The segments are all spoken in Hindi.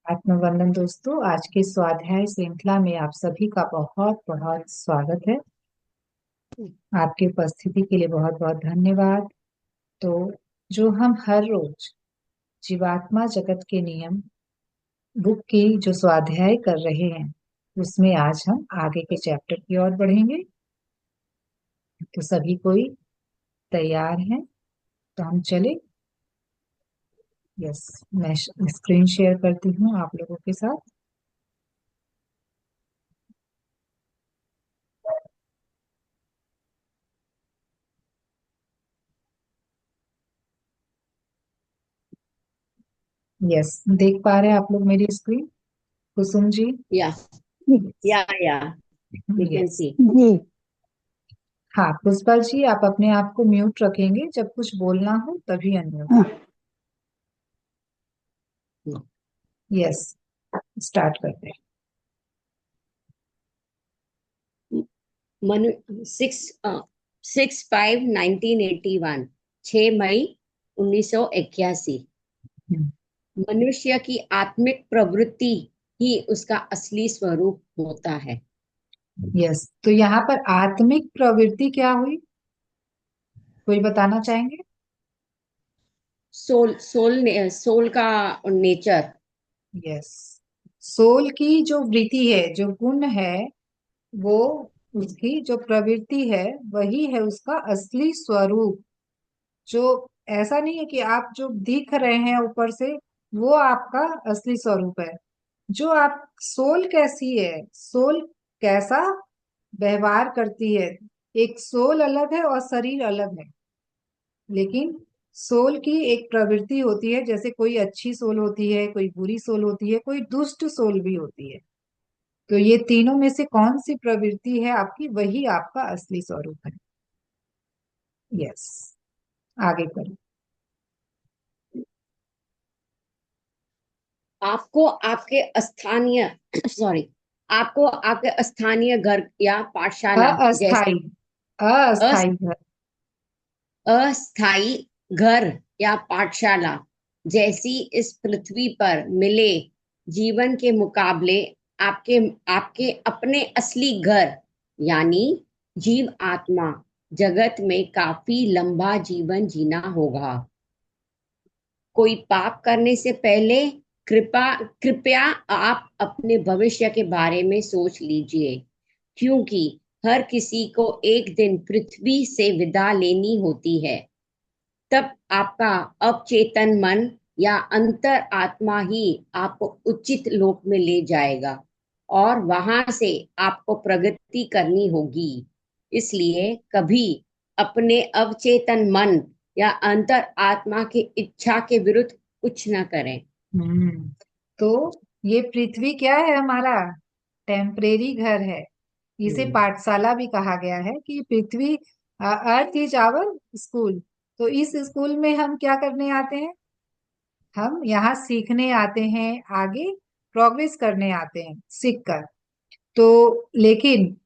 आत्मवंदन दोस्तों, आज की स्वाध्याय श्रृंखला में आप सभी का बहुत बहुत स्वागत है। आपकी उपस्थिति के लिए बहुत बहुत धन्यवाद। तो जो हम हर रोज जीवात्मा जगत के नियम बुक की जो स्वाध्याय कर रहे हैं, उसमें आज हम आगे के चैप्टर की ओर बढ़ेंगे। तो सभी कोई तैयार हैं? तो हम चले। यस, मैं स्क्रीन शेयर करती हूँ आप लोगों के साथ। यस, देख पा रहे हैं आप लोग मेरी screen? Kusum ji? Yeah, yeah, we can yes. see. जी। हाँ, पुष्पा जी, आप अपने आप को म्यूट रखेंगे, जब कुछ बोलना हो तभी अनम्यूट। हाँ, यस, स्टार्ट करते हैं। मनु 6/5/1981, 6 मई 1981। हम्म, मनुष्य की आत्मिक प्रवृत्ति ही उसका असली स्वरूप होता है। यस, तो यहाँ पर आत्मिक प्रवृत्ति क्या हुई? कोई बताना चाहेंगे? सोल का नेचर। यस, सोल की जो वृत्ति है, जो गुण है, वो उसकी जो प्रवृत्ति है, वही है उसका असली स्वरूप। जो ऐसा नहीं है कि आप जो दिख रहे हैं ऊपर से, वो आपका असली स्वरूप है। जो आप सोल कैसी है, सोल कैसा व्यवहार करती है, एक सोल अलग है और शरीर अलग है। लेकिन सोल की एक प्रवृत्ति होती है, जैसे कोई अच्छी सोल होती है, कोई बुरी सोल होती है, कोई दुष्ट सोल भी होती है। तो ये तीनों में से कौन सी प्रवृत्ति है आपकी, वही आपका असली स्वरूप है। यस, आगे करो। आपको आपके स्थानीय सॉरी आपको आपके स्थानीय घर या पाठशाला जैसे अस्थाई, अस्थाई घर। अस्थाई घर या पाठशाला जैसी इस पृथ्वी पर मिले जीवन के मुकाबले आपके आपके अपने असली घर यानी जीव आत्मा जगत में काफी लंबा जीवन जीना होगा। कोई पाप करने से पहले कृपा कृपया आप अपने भविष्य के बारे में सोच लीजिए, क्योंकि हर किसी को एक दिन पृथ्वी से विदा लेनी होती है। तब आपका अवचेतन मन या अंतर आत्मा ही आपको उचित लोक में ले जाएगा और वहां से आपको प्रगति करनी होगी। इसलिए कभी अपने अवचेतन मन या अंतर आत्मा की इच्छा के विरुद्ध कुछ न करें। हम्म, तो ये पृथ्वी क्या है? हमारा टेम्परेरी घर है। इसे हम्म। पाठशाला भी कहा गया है कि पृथ्वी, अर्थ इज आवर स्कूल। तो इस स्कूल में हम क्या करने आते हैं? हम यहाँ सीखने आते हैं, आगे प्रोग्रेस करने आते हैं सीख कर। तो लेकिन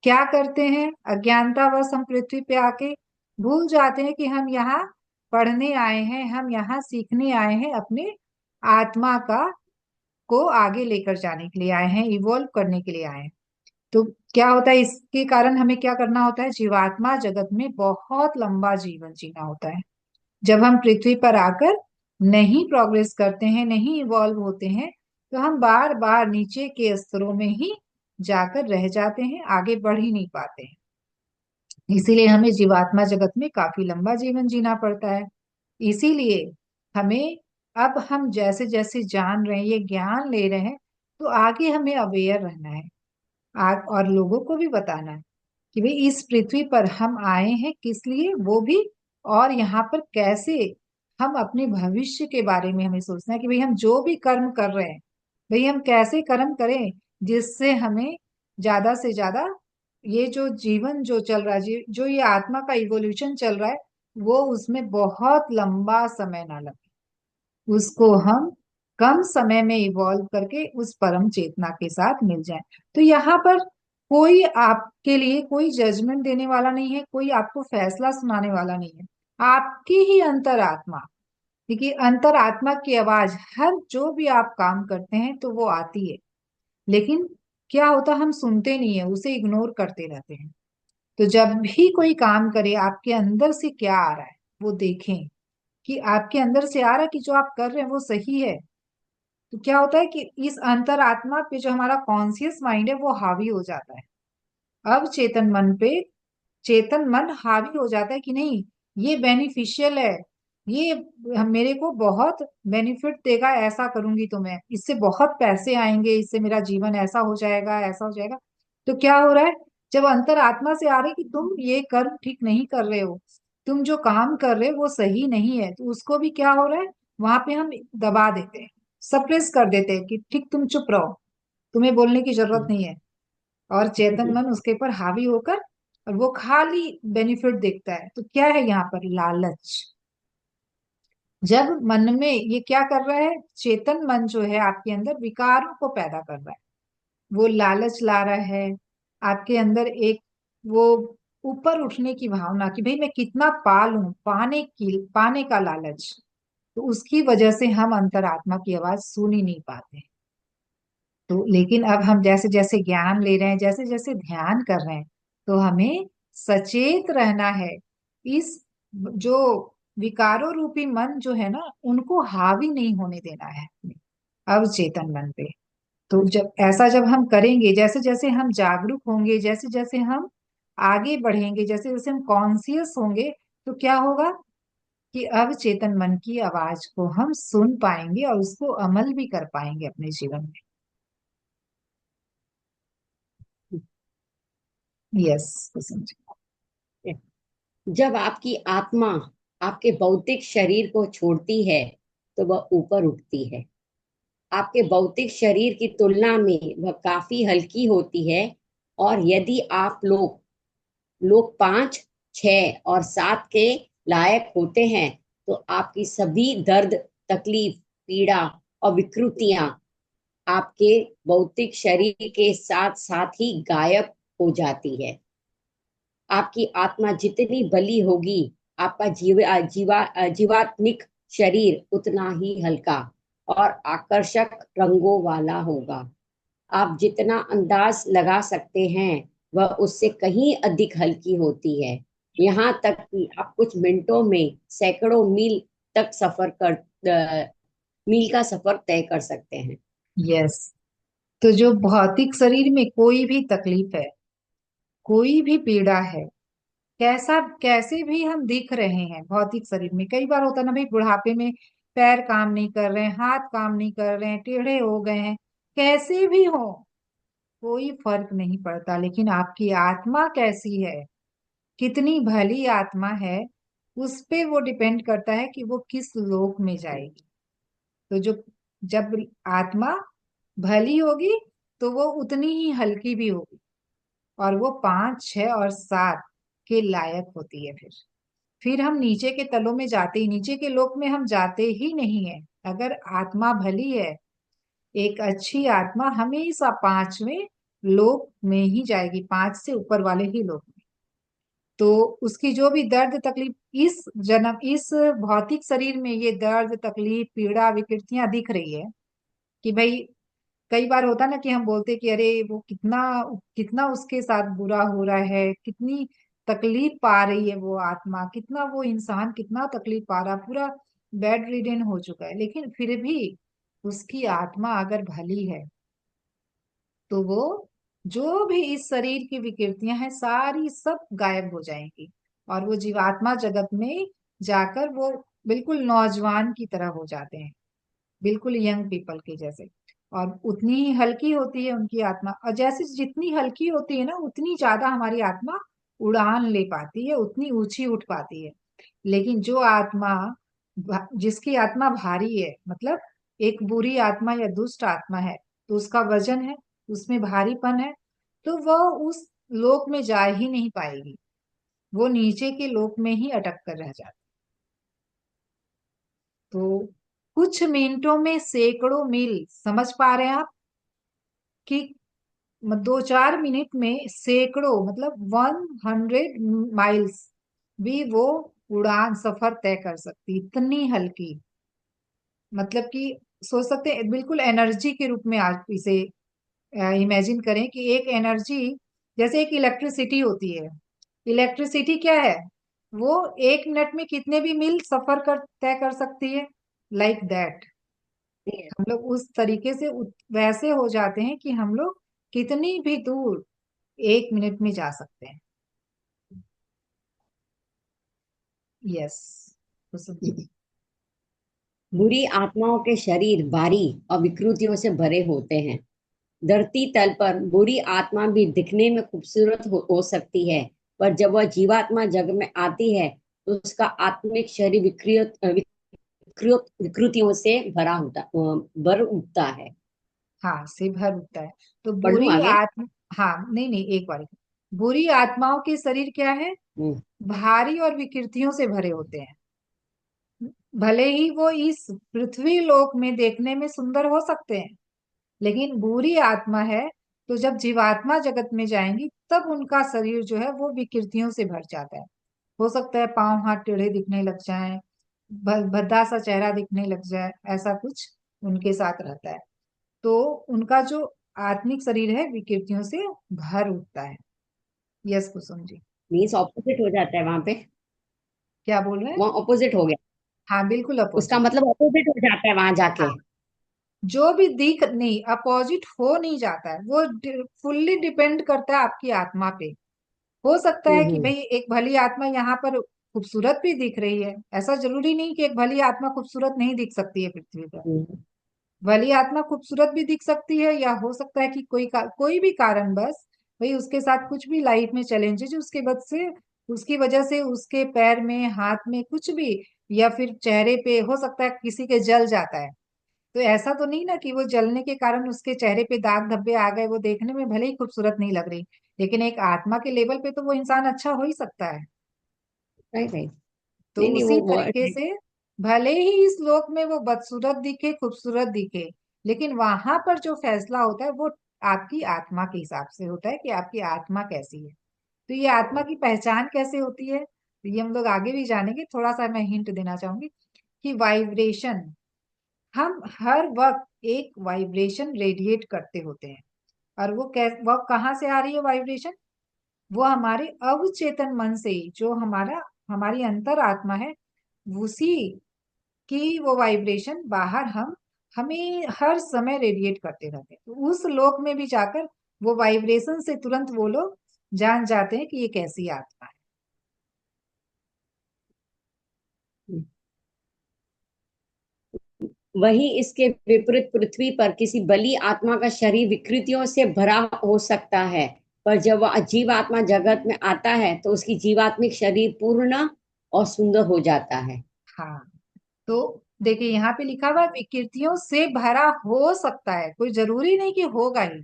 क्या करते हैं, अज्ञानतावश हम पृथ्वी पे आके भूल जाते हैं कि हम यहाँ पढ़ने आए हैं, हम यहाँ सीखने आए हैं, अपने आत्मा का को आगे लेकर जाने के लिए आए हैं, इवॉल्व करने के लिए आए हैं। तो क्या होता है, इसके कारण हमें क्या करना होता है? जीवात्मा जगत में बहुत लंबा जीवन जीना होता है। जब हम पृथ्वी पर आकर नहीं प्रोग्रेस करते हैं, नहीं इवॉल्व होते हैं, तो हम बार बार नीचे के स्तरों में ही जाकर रह जाते हैं, आगे बढ़ ही नहीं पाते हैं। इसीलिए हमें जीवात्मा जगत में काफी लंबा जीवन जीना पड़ता है। इसीलिए हमें, अब हम जैसे जैसे जान रहे हैं, ये ज्ञान ले रहे हैं, तो आगे हमें अवेयर रहना है। और लोगों को भी बताना है कि भाई इस पृथ्वी पर हम आए हैं किस लिए, वो भी, और यहाँ पर कैसे हम अपने भविष्य के बारे में हमें सोचना है कि भाई हम जो भी कर्म कर रहे हैं, भाई हम कैसे कर्म करें जिससे हमें ज्यादा से ज्यादा ये जो जीवन जो चल रहा है, जो ये आत्मा का इवोल्यूशन चल रहा है, वो उसमें बहुत लंबा समय ना लगे, उसको हम कम समय में इवॉल्व करके उस परम चेतना के साथ मिल जाए। तो यहाँ पर कोई आपके लिए कोई जजमेंट देने वाला नहीं है, कोई आपको फैसला सुनाने वाला नहीं है। आपकी ही अंतरात्मा क्योंकि अंतरात्मा की आवाज हर जो भी आप काम करते हैं तो वो आती है, लेकिन क्या होता हम सुनते नहीं है, उसे इग्नोर करते रहते हैं। तो जब भी कोई काम करे, आपके अंदर से क्या आ रहा है वो देखें, कि आपके अंदर से आ रहा है कि जो आप कर रहे हैं वो सही है। तो क्या होता है कि इस अंतरात्मा पे जो हमारा कॉन्शियस माइंड है वो हावी हो जाता है। अब चेतन मन पे, चेतन मन हावी हो जाता है कि नहीं, ये बेनिफिशियल है, ये मेरे को बहुत बेनिफिट देगा, ऐसा करूंगी तो मैं इससे बहुत पैसे आएंगे, इससे मेरा जीवन ऐसा हो जाएगा, ऐसा हो जाएगा। तो क्या हो रहा है, जब अंतर आत्मा से आ रही कि तुम ये कर्म ठीक नहीं कर रहे हो, तुम जो काम कर रहे हो वो सही नहीं है, तो उसको भी क्या हो रहा है, वहां पे हम दबा देते हैं, सप्रेस कर देते हैं कि ठीक तुम चुप रहो, तुम्हें बोलने की जरूरत नहीं है। और चेतन मन उसके ऊपर हावी होकर, और वो खाली बेनिफिट देखता है। तो क्या है यहाँ पर, लालच। जब मन में ये क्या कर रहा है, चेतन मन जो है आपके अंदर विकारों को पैदा कर रहा है, वो लालच ला रहा है आपके अंदर, एक वो ऊपर उठने की भावना कि भाई मैं कितना पा लूं, पाने का लालच। तो उसकी वजह से हम अंतरात्मा की आवाज सुन ही नहीं पाते। तो लेकिन अब हम जैसे जैसे ज्ञान ले रहे हैं, जैसे जैसे ध्यान कर रहे हैं, तो हमें सचेत रहना है। इस जो विकारों रूपी मन जो है ना, उनको हावी नहीं होने देना है अब चेतन मन पे। तो जब ऐसा जब हम करेंगे, जैसे जैसे हम जागरूक होंगे, जैसे जैसे हम आगे बढ़ेंगे, जैसे जैसे हम कॉन्सियस होंगे, तो क्या होगा कि अब चेतन मन की आवाज को हम सुन पाएंगे और उसको अमल भी कर पाएंगे अपने जीवन में। यस, कुसुम जी। जब आपकी आत्मा आपके भौतिक शरीर को छोड़ती है तो वह ऊपर उठती है। आपके भौतिक शरीर की तुलना में वह काफी हल्की होती है। और यदि आप लोग लोग 5, 6 और 7 के लायक होते हैं तो आपकी सभी दर्द, तकलीफ, पीड़ा और विकृतियां आपके भौतिक शरीर के साथ साथ ही गायब हो जाती है। आपकी आत्मा जितनी बली होगी, आपका जीवात्मिक शरीर उतना ही हल्का और आकर्षक रंगों वाला होगा। आप जितना अंदाज लगा सकते हैं वह उससे कहीं अधिक हल्की होती है। यहाँ तक कि आप कुछ मिनटों में सैकड़ों मील तक मील का सफर तय कर सकते हैं। यस। तो जो भौतिक शरीर में कोई भी तकलीफ है, कोई भी पीड़ा है, कैसा कैसे भी हम दिख रहे हैं भौतिक शरीर में, कई बार होता है ना भाई, बुढ़ापे में पैर काम नहीं कर रहे हैं, हाथ काम नहीं कर रहे हैं, टेढ़े हो गए हैं, कैसे भी हो, कोई फर्क नहीं पड़ता। लेकिन आपकी आत्मा कैसी है, कितनी भली आत्मा है, उस पे वो डिपेंड करता है कि वो किस लोक में जाएगी। तो जो जब आत्मा भली होगी तो वो उतनी ही हल्की भी होगी, और वो 5, 6 और 7 के लायक होती है। फिर हम नीचे के तलों में जाते ही, नीचे के लोक में हम जाते ही नहीं है। अगर आत्मा भली है, एक अच्छी आत्मा हमेशा 5वें लोक में ही जाएगी, 5 से ऊपर वाले ही लोक में। तो उसकी जो भी दर्द तकलीफ इस जन्म, इस भौतिक शरीर में ये दर्द तकलीफ पीड़ा विकृतियां दिख रही है, कि भाई कई बार होता ना कि हम बोलते कि अरे वो कितना कितना उसके साथ बुरा हो रहा है, कितनी तकलीफ पा रही है वो आत्मा, कितना वो इंसान कितना तकलीफ पा रहा, पूरा बेड रिडन हो चुका है, लेकिन फिर भी उसकी आत्मा अगर भली है तो वो जो भी इस शरीर की विकृतियां हैं सारी सब गायब हो जाएंगी, और वो जीवात्मा जगत में जाकर वो बिल्कुल नौजवान की तरह हो जाते हैं, बिल्कुल यंग पीपल के जैसे। और उतनी ही हल्की होती है उनकी आत्मा, और जैसे जितनी हल्की होती है ना, उतनी ज्यादा हमारी आत्मा उड़ान ले पाती है, उतनी ऊंची उठ पाती है। लेकिन जो आत्मा, जिसकी आत्मा भारी है, मतलब एक बुरी आत्मा या दुष्ट आत्मा है, तो उसका वजन है, उसमें भारीपन है, तो वह उस लोक में जा ही नहीं पाएगी, वो नीचे के लोक में ही अटक कर रह जाती। तो कुछ मिनटों में सैकड़ों मील, समझ पा रहे हैं आप कि 2-4 मिनट में सैकड़ों, मतलब 100 माइल्स भी वो उड़ान सफर तय कर सकती, इतनी हल्की। मतलब कि सोच सकते हैं बिल्कुल एनर्जी के रूप में आप इसे इमेजिन करें कि एक एनर्जी, जैसे एक इलेक्ट्रिसिटी होती है। इलेक्ट्रिसिटी क्या है? वो 1 मिनट में कितने भी मील सफर कर तय कर सकती है। लाइक दैट हम लोग उस तरीके से वैसे हो जाते हैं कि हम लोग कितनी भी दूर 1 मिनट में जा सकते हैं। यस। तो बुरी आत्माओं के शरीर भारी और विकृतियों से भरे होते हैं। धरती तल पर बुरी आत्मा भी दिखने में खूबसूरत हो सकती है, पर जब वह जीवात्मा जग में आती है तो उसका आत्मिक शरीर विकृतियों से भर उठता है। हाँ, से भर उठता है। तो पढ़ूं बुरी आगे? आत्मा, हाँ नहीं नहीं, एक बार। बुरी आत्माओं के शरीर क्या है? हम्म। भारी और विकृतियों से भरे होते हैं। भले ही वो इस पृथ्वी लोक में देखने में सुंदर हो सकते हैं, लेकिन बुरी आत्मा है तो जब जीवात्मा जगत में जाएंगी तब उनका शरीर जो है वो विकृतियों से भर जाता है। हो सकता है पांव हाथ टेढ़े दिखने लग जाएं, भद्दा सा चेहरा दिखने लग जाए, ऐसा कुछ उनके साथ रहता है। तो उनका जो आत्मिक शरीर है विकृतियों से भर उठता है। Yes Kusum ji. Means opposite हो जाता है वहां पे। क्या बोल रहे हैं? वहां ऑपोजिट हो गया। हाँ बिल्कुल उसका अपोजिट। मतलब ऑपोजिट हो जाता है वहां हाँ, जाके। जो भी दिख नहीं, अपोजिट हो नहीं जाता है वो। फुल्ली डिपेंड करता है आपकी आत्मा पे। हो सकता है कि हम्म। भाई एक भली आत्मा यहाँ पर खूबसूरत भी दिख रही है, ऐसा जरूरी नहीं कि एक भली आत्मा खूबसूरत नहीं दिख सकती है पृथ्वी पर। हम्म। भली आत्मा खूबसूरत भी दिख सकती है, या हो सकता है कि कोई भी कारण बस भाई उसके साथ कुछ भी लाइफ में चैलेंजेस उसकी वजह से उसके पैर में हाथ में कुछ भी, या फिर चेहरे पे हो सकता है किसी के जल जाता है। तो ऐसा तो नहीं ना कि वो जलने के कारण उसके चेहरे पे दाग धब्बे आ गए, वो देखने में भले ही खूबसूरत नहीं लग रही, लेकिन एक आत्मा के लेवल पे तो वो इंसान अच्छा हो ही सकता है। Right right. तो नहीं नहीं, उसी वो वर्ड तरीके है। से भले ही इस लोक में वो बदसूरत दिखे खूबसूरत दिखे, लेकिन वहां पर जो फैसला होता है वो आपकी आत्मा के हिसाब से होता है कि आपकी आत्मा कैसी है। तो ये आत्मा की पहचान कैसे होती है, तो ये हम लोग आगे भी जानेंगे। थोड़ा सा मैं हिंट देना चाहूंगी कि वाइब्रेशन, हम हर वक्त एक वाइब्रेशन रेडिएट करते होते हैं। और वो कहाँ से आ रही है वाइब्रेशन? वो हमारे अवचेतन मन से ही, जो हमारी अंतर आत्मा है, उसी की वो वाइब्रेशन बाहर हमें हर समय रेडिएट करते रहते हैं। तो उस लोक में भी जाकर वो वाइब्रेशन से तुरंत वो लोग जान जाते हैं कि ये कैसी आत्मा है। वही इसके विपरीत पृथ्वी पर किसी बली आत्मा का शरीर विकृतियों से भरा हो सकता है, पर जब वह जीव आत्मा जगत में आता है तो उसकी जीवात्मिक शरीर पूर्ण और सुंदर हो जाता है। हाँ, तो देखिए यहाँ पे लिखा हुआ है विकृतियों से भरा हो सकता है, कोई जरूरी नहीं कि होगा ही।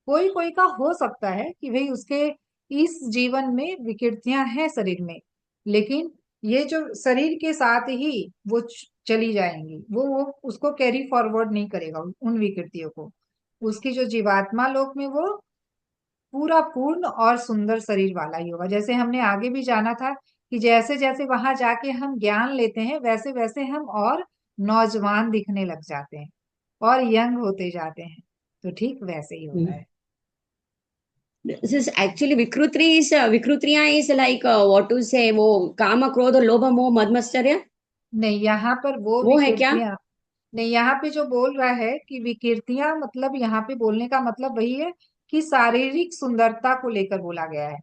कोई कोई का हो सकता है कि भाई उसके इस जीवन में विकृतियां हैं शरीर में, लेकिन ये जो शरीर के साथ ही वो चली जाएंगी, वो उसको कैरी फॉरवर्ड नहीं करेगा उन विकृतियों को। उसकी जो जीवात्मा लोक में वो पूरा पूर्ण और सुंदर शरीर वाला ही होगा। जैसे हमने आगे भी जाना था कि जैसे जैसे वहां जाके हम ज्ञान लेते हैं वैसे वैसे हम और नौजवान दिखने लग जाते हैं और यंग होते जाते हैं। तो ठीक वैसे ही होता है। दिस इज एक्चुअली विकृतियां is like what to say, वो काम क्रोध लोभ मोह मद मत्सर्य, नहीं, यहाँ पर वो वो है क्या? विकृतियां नहीं। यहाँ पे जो बोल रहा है कि विकृतियां, मतलब यहाँ पे बोलने का मतलब वही है कि शारीरिक सुंदरता को लेकर बोला गया है।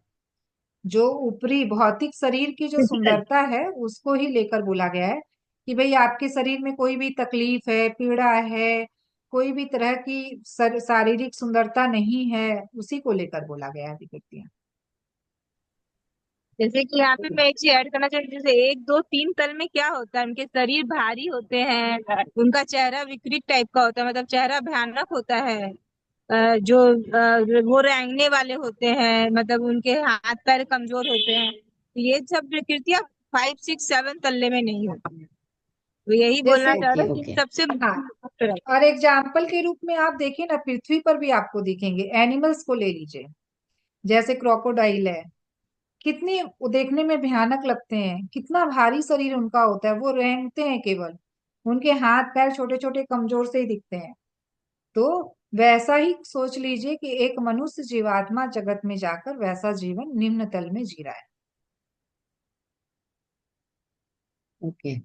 जो ऊपरी भौतिक शरीर की जो फिजिकल। सुंदरता है उसको ही लेकर बोला गया है कि भाई आपके शरीर में कोई भी तकलीफ है, पीड़ा है, कोई भी तरह की शारीरिक सुंदरता नहीं है, उसी को लेकर बोला गया है विकृतियां। जैसे कि यहाँ पे मैं एक चीज ऐड करना चाहती हूँ, जैसे एक दो तीन तल में क्या होता है, उनके शरीर भारी होते हैं, उनका चेहरा विकृत टाइप का होता है, मतलब चेहरा भयानक होता है। जो वो रेंगने वाले होते हैं, मतलब उनके हाथ पैर कमजोर होते हैं। तो ये सब विकृतियां 5 6 7 तल्ले में नहीं होती है। तो यही बोलना जैसे चाह रहा ओके हूँ कि ओके। सबसे हाँ, मुक्त रहे। और एग्जाम्पल के रूप में आप देखें ना, पृथ्वी पर भी आपको दिखेंगे। एनिमल्स को ले लीजिए, जैसे क्रोकोडाइल है, कितने वो देखने में भयानक लगते हैं, कितना भारी शरीर उनका होता है, वो रेंगते हैं केवल। उनके हाथ पैर छोटे छोटे कमजोर से ही दिखते हैं। तो वैसा ही सोच लीजिए कि एक मनुष्य जीवात्मा जगत में जाकर वैसा जीवन निम्न तल में जी रहा है। ओके।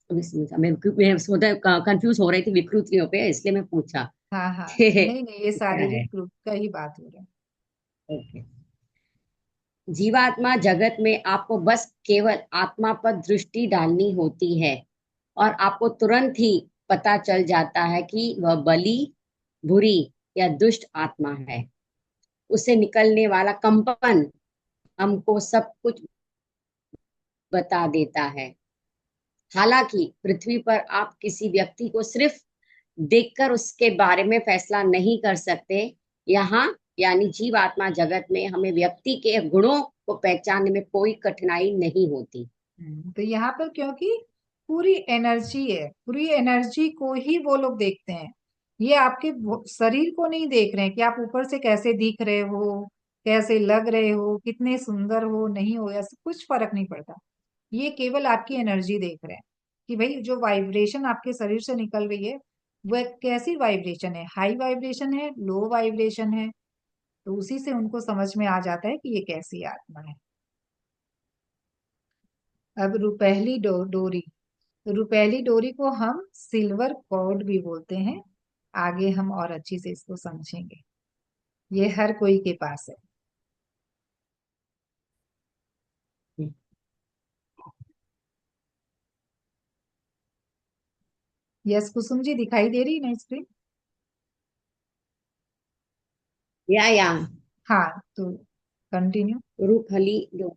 मैं सोचा कंफ्यूज हो रही थी विकृतियों पे, इसलिए मैं पूछा हाँ हाँ, कि नहीं नहीं, ये क्या है। शारीरिक रूप का ही बात हो रहा है। ओके। जीवात्मा जगत में आपको बस केवल आत्मा पर दृष्टि डालनी होती है और आपको तुरंत ही पता चल जाता है कि वह बली, बुरी या दुष्ट आत्मा है। उससे निकलने वाला कंपन हमको सब कुछ बता देता है। हालांकि पृथ्वी पर आप किसी व्यक्ति को सिर्फ देखकर उसके बारे में फैसला नहीं कर सकते। यहाँ यानी जीवात्मा जगत में हमें व्यक्ति के गुणों को पहचानने में कोई कठिनाई नहीं होती। तो यहाँ पर क्योंकि पूरी एनर्जी है, पूरी एनर्जी को ही वो लोग देखते हैं। ये आपके शरीर को नहीं देख रहे हैं कि आप ऊपर से कैसे दिख रहे हो, कैसे लग रहे हो, कितने सुंदर हो नहीं हो, ऐसा कुछ फर्क नहीं पड़ता। ये केवल आपकी एनर्जी देख रहे हैं कि भाई जो वाइब्रेशन आपके शरीर से निकल रही है वह कैसी वाइब्रेशन है, हाई वाइब्रेशन है, लो वाइब्रेशन है। तो उसी से उनको समझ में आ जाता है कि ये कैसी आत्मा है। अब रुपहली डोरी, तो रुपहली डोरी को हम सिल्वर कॉर्ड भी बोलते हैं। आगे हम और अच्छी से इसको समझेंगे। ये हर कोई के पास है। यस कुसुम जी, दिखाई दे रही है ना स्क्रीन? या हाँ, तो कंटिन्यू। रूपहली जो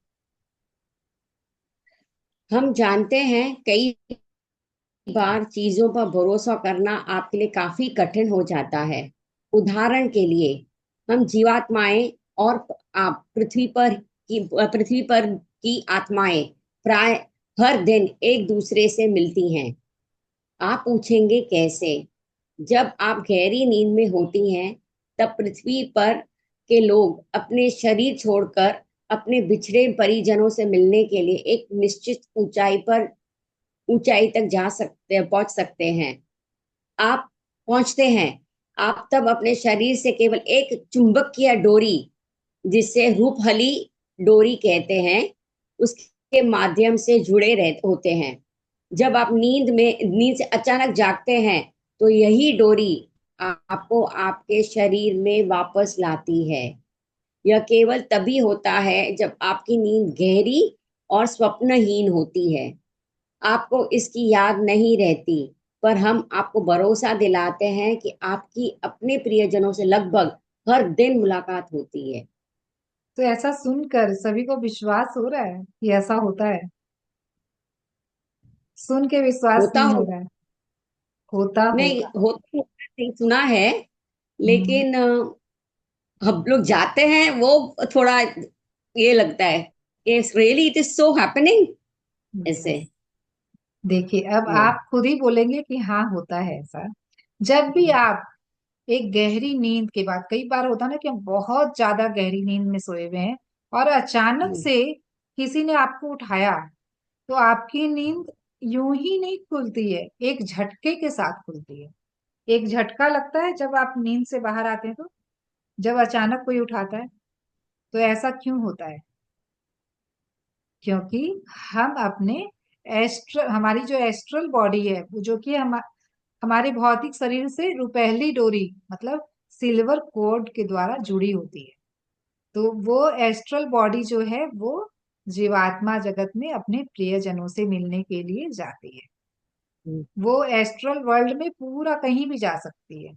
हम जानते हैं, कई बार चीजों पर भरोसा करना आपके लिए काफी कठिन हो जाता है। उदाहरण के लिए, हम जीवात्माएं और आप पृथ्वी पर की आत्माएं प्राय हर दिन एक दूसरे से मिलती हैं। आप पूछेंगे कैसे? जब आप गहरी नींद में होती हैं, तब पृथ्वी पर के लोग अपने शरीर छोड़कर अपने बिछड़े परिजनों से मिलने के लिए एक निश्चित ऊंचाई तक जा सकते पहुंच सकते हैं। आप पहुंचते हैं। आप तब अपने शरीर से केवल एक चुंबकीय डोरी, जिसे रूपहली डोरी कहते हैं, उसके माध्यम से जुड़े रह होते हैं। जब आप नींद से अचानक जागते हैं, तो यही डोरी आपको आपके शरीर में वापस लाती है। यह केवल तभी होता है जब आपकी नींद गहरी और स्वप्नहीन होती है। आपको इसकी याद नहीं रहती, पर हम आपको भरोसा दिलाते हैं कि आपकी अपने प्रियजनों से लगभग हर दिन मुलाकात होती है। तो ऐसा सुनकर सभी को विश्वास हो रहा है कि ऐसा होता है? सुन के विश्वास होता नहीं हो हो रहा है? होता नहीं होगा। होता नहीं सुना है, हम्म। लेकिन हम लोग जाते हैं वो थोड़ा ये लगता है कि really it is so happening ऐसे। यस। देखिए, अब हम्म, आप खुद ही बोलेंगे कि हाँ होता है ऐसा। जब भी आप एक गहरी नींद के बाद, कई बार होता है ना कि हम बहुत ज्यादा गहरी नींद में सोए हुए हैं और अचानक हम्म, से किसी ने आपको उठाया, तो आपकी नींद यूं ही नहीं खुलती है, एक झटके के साथ खुलती है। एक झटका लगता है जब आप नींद से बाहर आते हैं, तो जब अचानक कोई उठाता है। तो ऐसा क्यों होता है? क्योंकि हम अपने हमारी जो एस्ट्रल बॉडी है, वो जो कि हमारे भौतिक शरीर से रुपहली डोरी मतलब सिल्वर कोड के द्वारा जुड़ी होती है। तो वो एस्ट्रल बॉडी जो है वो जीवात्मा जगत में अपने प्रियजनों से मिलने के लिए जाती है। हम्म, वो एस्ट्रल वर्ल्ड में पूरा कहीं भी जा सकती है।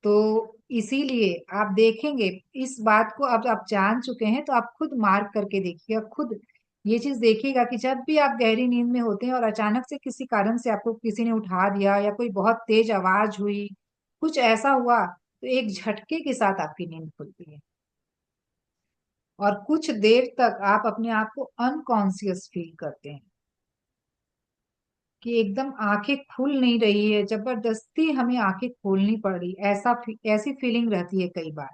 तो इसीलिए आप देखेंगे, इस बात को अब आप जान चुके हैं, तो आप खुद मार्क करके देखिएगा, खुद ये चीज देखिएगा कि जब भी आप गहरी नींद में होते हैं और अचानक से किसी कारण से आपको किसी ने उठा दिया या कोई बहुत तेज आवाज हुई, कुछ ऐसा हुआ, तो एक झटके के साथ आपकी नींद खुलती है और कुछ देर तक आप अपने आप को अनकॉन्शियस फील करते हैं कि एकदम आंखें खुल नहीं रही है, जबरदस्ती हमें आंखें खोलनी पड़ रही, ऐसी फीलिंग रहती है कई बार।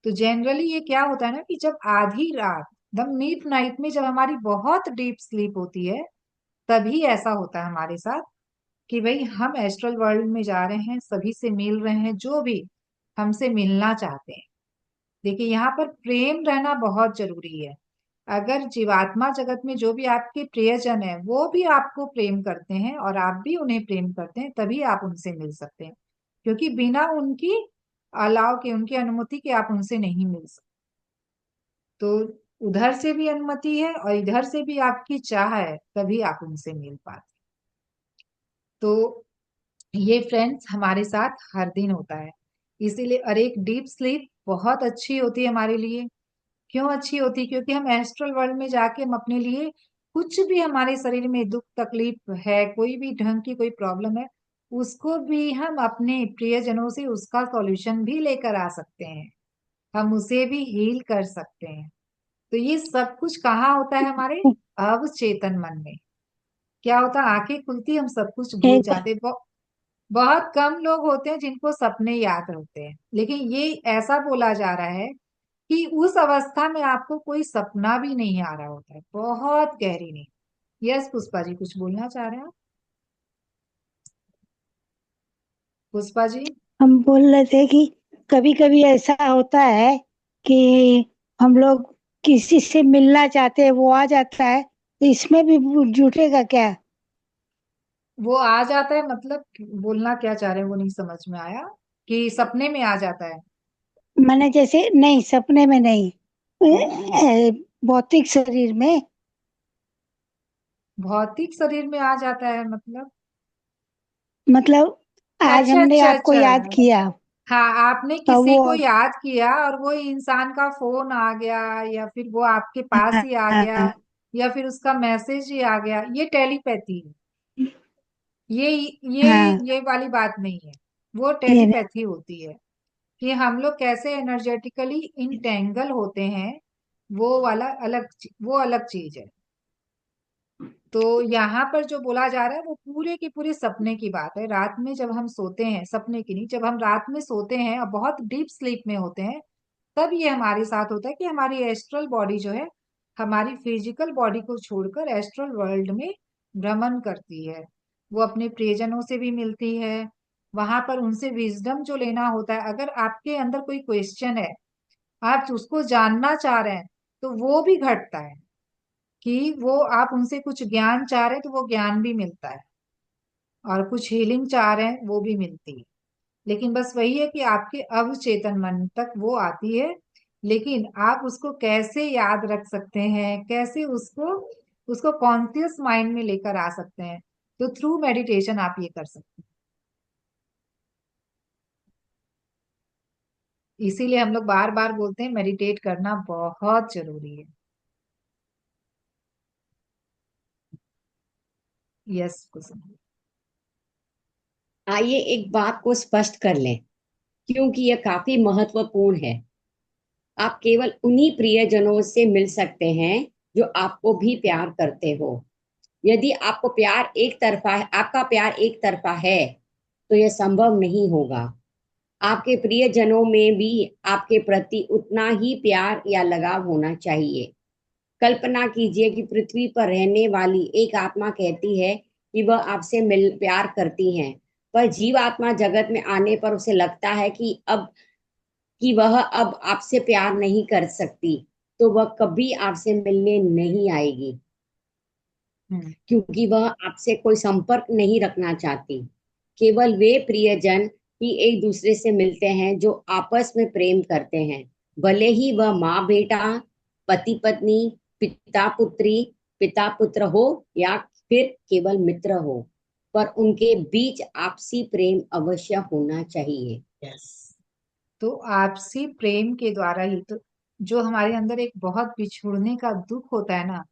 तो जनरली ये क्या होता है ना कि जब आधी रात, एकदम मिड नाइट में, जब हमारी बहुत डीप स्लीप होती है, तभी ऐसा होता है हमारे साथ कि भाई हम एस्ट्रल वर्ल्ड में जा रहे हैं, सभी से मिल रहे हैं जो भी हमसे मिलना चाहते हैं। देखिए यहाँ पर प्रेम रहना बहुत जरूरी है। अगर जीवात्मा जगत में जो भी आपके प्रियजन है वो भी आपको प्रेम करते हैं और आप भी उन्हें प्रेम करते हैं, तभी आप उनसे मिल सकते हैं। क्योंकि बिना उनकी अलाव के, उनकी अनुमति के आप उनसे नहीं मिल सकते। तो उधर से भी अनुमति है और इधर से भी आपकी चाह है, तभी आप उनसे मिल पाते। तो ये फ्रेंड्स हमारे साथ हर दिन होता है। इसीलिए और एक डीप स्लीप बहुत अच्छी होती है हमारे लिए। क्यों अच्छी होती? क्योंकि हम एस्ट्रल वर्ल्ड में जाके हम अपने लिए कुछ भी हमारे शरीर में दुख तकलीफ है, कोई भी ढंग की कोई प्रॉब्लम है, उसको भी हम अपने प्रियजनों से उसका सॉल्यूशन भी लेकर आ सकते हैं। हम उसे भी हील कर सकते हैं। तो ये सब कुछ कहाँ होता है? हमारे अवचेतन मन में। क्या होता है? आंखें खुलती हम सब कुछ भूल एक जाते। बहुत कम लोग होते हैं जिनको सपने याद होते हैं, लेकिन ये ऐसा बोला जा रहा है कि उस अवस्था में आपको कोई सपना भी नहीं आ रहा होता है, बहुत गहरी नींद। यस पुष्पा जी, कुछ बोलना चाह रहे हैं आप? पुष्पा जी। हम बोल रहे थे कि कभी कभी ऐसा होता है कि हम लोग किसी से मिलना चाहते हैं, वो आ जाता है, तो इसमें भी जुटेगा क्या? वो आ जाता है मतलब बोलना क्या चाह रहे हैं वो नहीं समझ में आया। कि सपने में आ जाता है? मैंने जैसे नहीं, सपने में नहीं, भौतिक शरीर में। भौतिक शरीर में आ जाता है मतलब? मतलब आज अच्छा हमने अच्छा आपको अच्छा। याद किया हाँ, आपने और किसी वो, को याद किया और वो इंसान का फोन आ गया, या फिर वो आपके पास ही आ गया, हाँ, या फिर उसका मैसेज ही आ गया, ये टेलीपैथी है। ये ये हाँ, ये वाली बात नहीं है। वो ये नहीं, टेलीपैथी होती है कि हम लोग कैसे एनर्जेटिकली इंटेंगल होते हैं। वो अलग चीज है। तो यहाँ पर जो बोला जा रहा है वो पूरे के पूरे सपने की बात है। रात में जब हम सोते हैं, सपने की नहीं, जब हम रात में सोते हैं और बहुत डीप स्लीप में होते हैं, तब ये हमारे साथ होता है कि हमारी एस्ट्रल बॉडी जो है, हमारी फिजिकल बॉडी को छोड़कर एस्ट्रल वर्ल्ड में भ्रमण करती है। वो अपने प्रियजनों से भी मिलती है। वहां पर उनसे विजडम जो लेना होता है, अगर आपके अंदर कोई क्वेश्चन है, आप उसको जानना चाह रहे हैं, तो वो भी घटता है। कि वो आप उनसे कुछ ज्ञान चाह रहे हैं तो वो ज्ञान भी मिलता है, और कुछ हीलिंग चाह रहे हैं वो भी मिलती है। लेकिन बस वही है कि आपके अवचेतन मन तक वो आती है। लेकिन आप उसको कैसे याद रख सकते हैं, कैसे उसको उसको कॉन्शियस माइंड में लेकर आ सकते हैं? तो थ्रू मेडिटेशन आप ये कर सकते हैं। इसीलिए हम लोग बार बार बोलते हैं मेडिटेट करना बहुत जरूरी है। यस कुसुम। आइए एक बात को स्पष्ट कर लें, क्योंकि यह काफी महत्वपूर्ण है। आप केवल उन्हीं प्रियजनों से मिल सकते हैं जो आपको भी प्यार करते हो। यदि आपको प्यार एक तरफा है, आपका प्यार एक तरफा है, तो यह संभव नहीं होगा। आपके प्रियजनों में भी आपके प्रति उतना ही प्यार या लगाव होना चाहिए। कल्पना कीजिए कि पृथ्वी पर रहने वाली एक आत्मा कहती है कि वह आपसे मिल प्यार करती है, पर जीवात्मा जगत में आने पर उसे लगता है कि वह अब आपसे प्यार नहीं कर सकती, तो वह कभी आपसे मिलने नहीं आएगी, हम्म। क्योंकि वह आपसे कोई संपर्क नहीं रखना चाहती। केवल वे प्रियजन ही एक दूसरे से मिलते हैं जो आपस में प्रेम करते हैं, भले ही वह माँ बेटा, पति पत्नी, पिता पुत्र हो, या फिर केवल मित्र हो, पर उनके बीच आपसी प्रेम अवश्य होना चाहिए। यस। तो आपसी प्रेम के द्वारा ही तो जो हमारे अंदर एक बहुत बिछुड़ने का दुख होता है ना,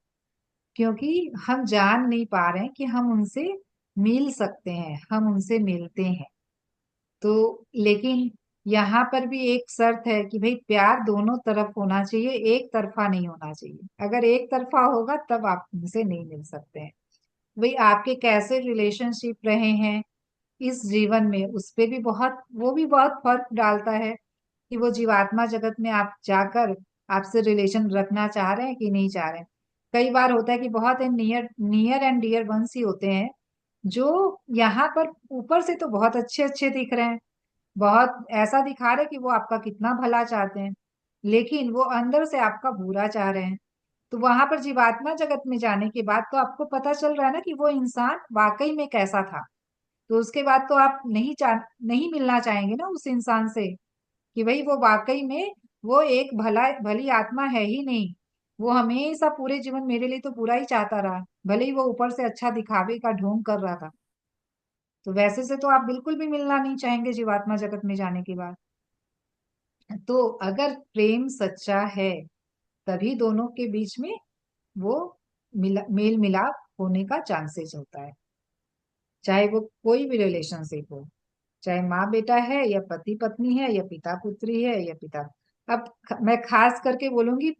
क्योंकि हम जान नहीं पा रहे हैं कि हम उनसे मिल सकते हैं, हम उनसे मिलते हैं। तो लेकिन यहाँ पर भी एक शर्त है कि भाई प्यार दोनों तरफ होना चाहिए, एक तरफा नहीं होना चाहिए। अगर एक तरफा होगा तब आप उनसे नहीं मिल सकते हैं। भाई आपके कैसे रिलेशनशिप रहे हैं इस जीवन में, उस पे भी बहुत, वो भी बहुत फर्क डालता है कि वो जीवात्मा जगत में आप जाकर आपसे रिलेशन रखना चाह रहे हैं कि नहीं चाह रहे हैं। कई बार होता है कि बहुत near near and dear ones ही होते हैं जो यहाँ पर ऊपर से तो बहुत अच्छे अच्छे दिख रहे हैं, बहुत ऐसा दिखा रहे हैं कि वो आपका कितना भला चाहते हैं, लेकिन वो अंदर से आपका बुरा चाह रहे हैं। तो वहां पर जीवात्मा जगत में जाने के बाद तो आपको पता चल रहा है ना कि वो इंसान वाकई में कैसा था। तो उसके बाद तो आप नहीं मिलना चाहेंगे ना उस इंसान से, कि भाई वो वाकई में वो एक भली आत्मा है ही नहीं। वो हमेशा पूरे जीवन मेरे लिए तो बुरा ही चाहता रहा, भले ही वो ऊपर से अच्छा दिखावे का ढोंग कर रहा था। तो वैसे से तो आप बिल्कुल भी मिलना नहीं चाहेंगे जीवात्मा जगत में जाने के बाद। तो अगर प्रेम सच्चा है तभी दोनों के बीच में वो मेल मिलाप होने का चांसेस होता है, चाहे वो कोई भी रिलेशनशिप हो, चाहे माँ बेटा है या पति पत्नी है या पिता पुत्री है या पिता। अब मैं खास करके बोलूंगी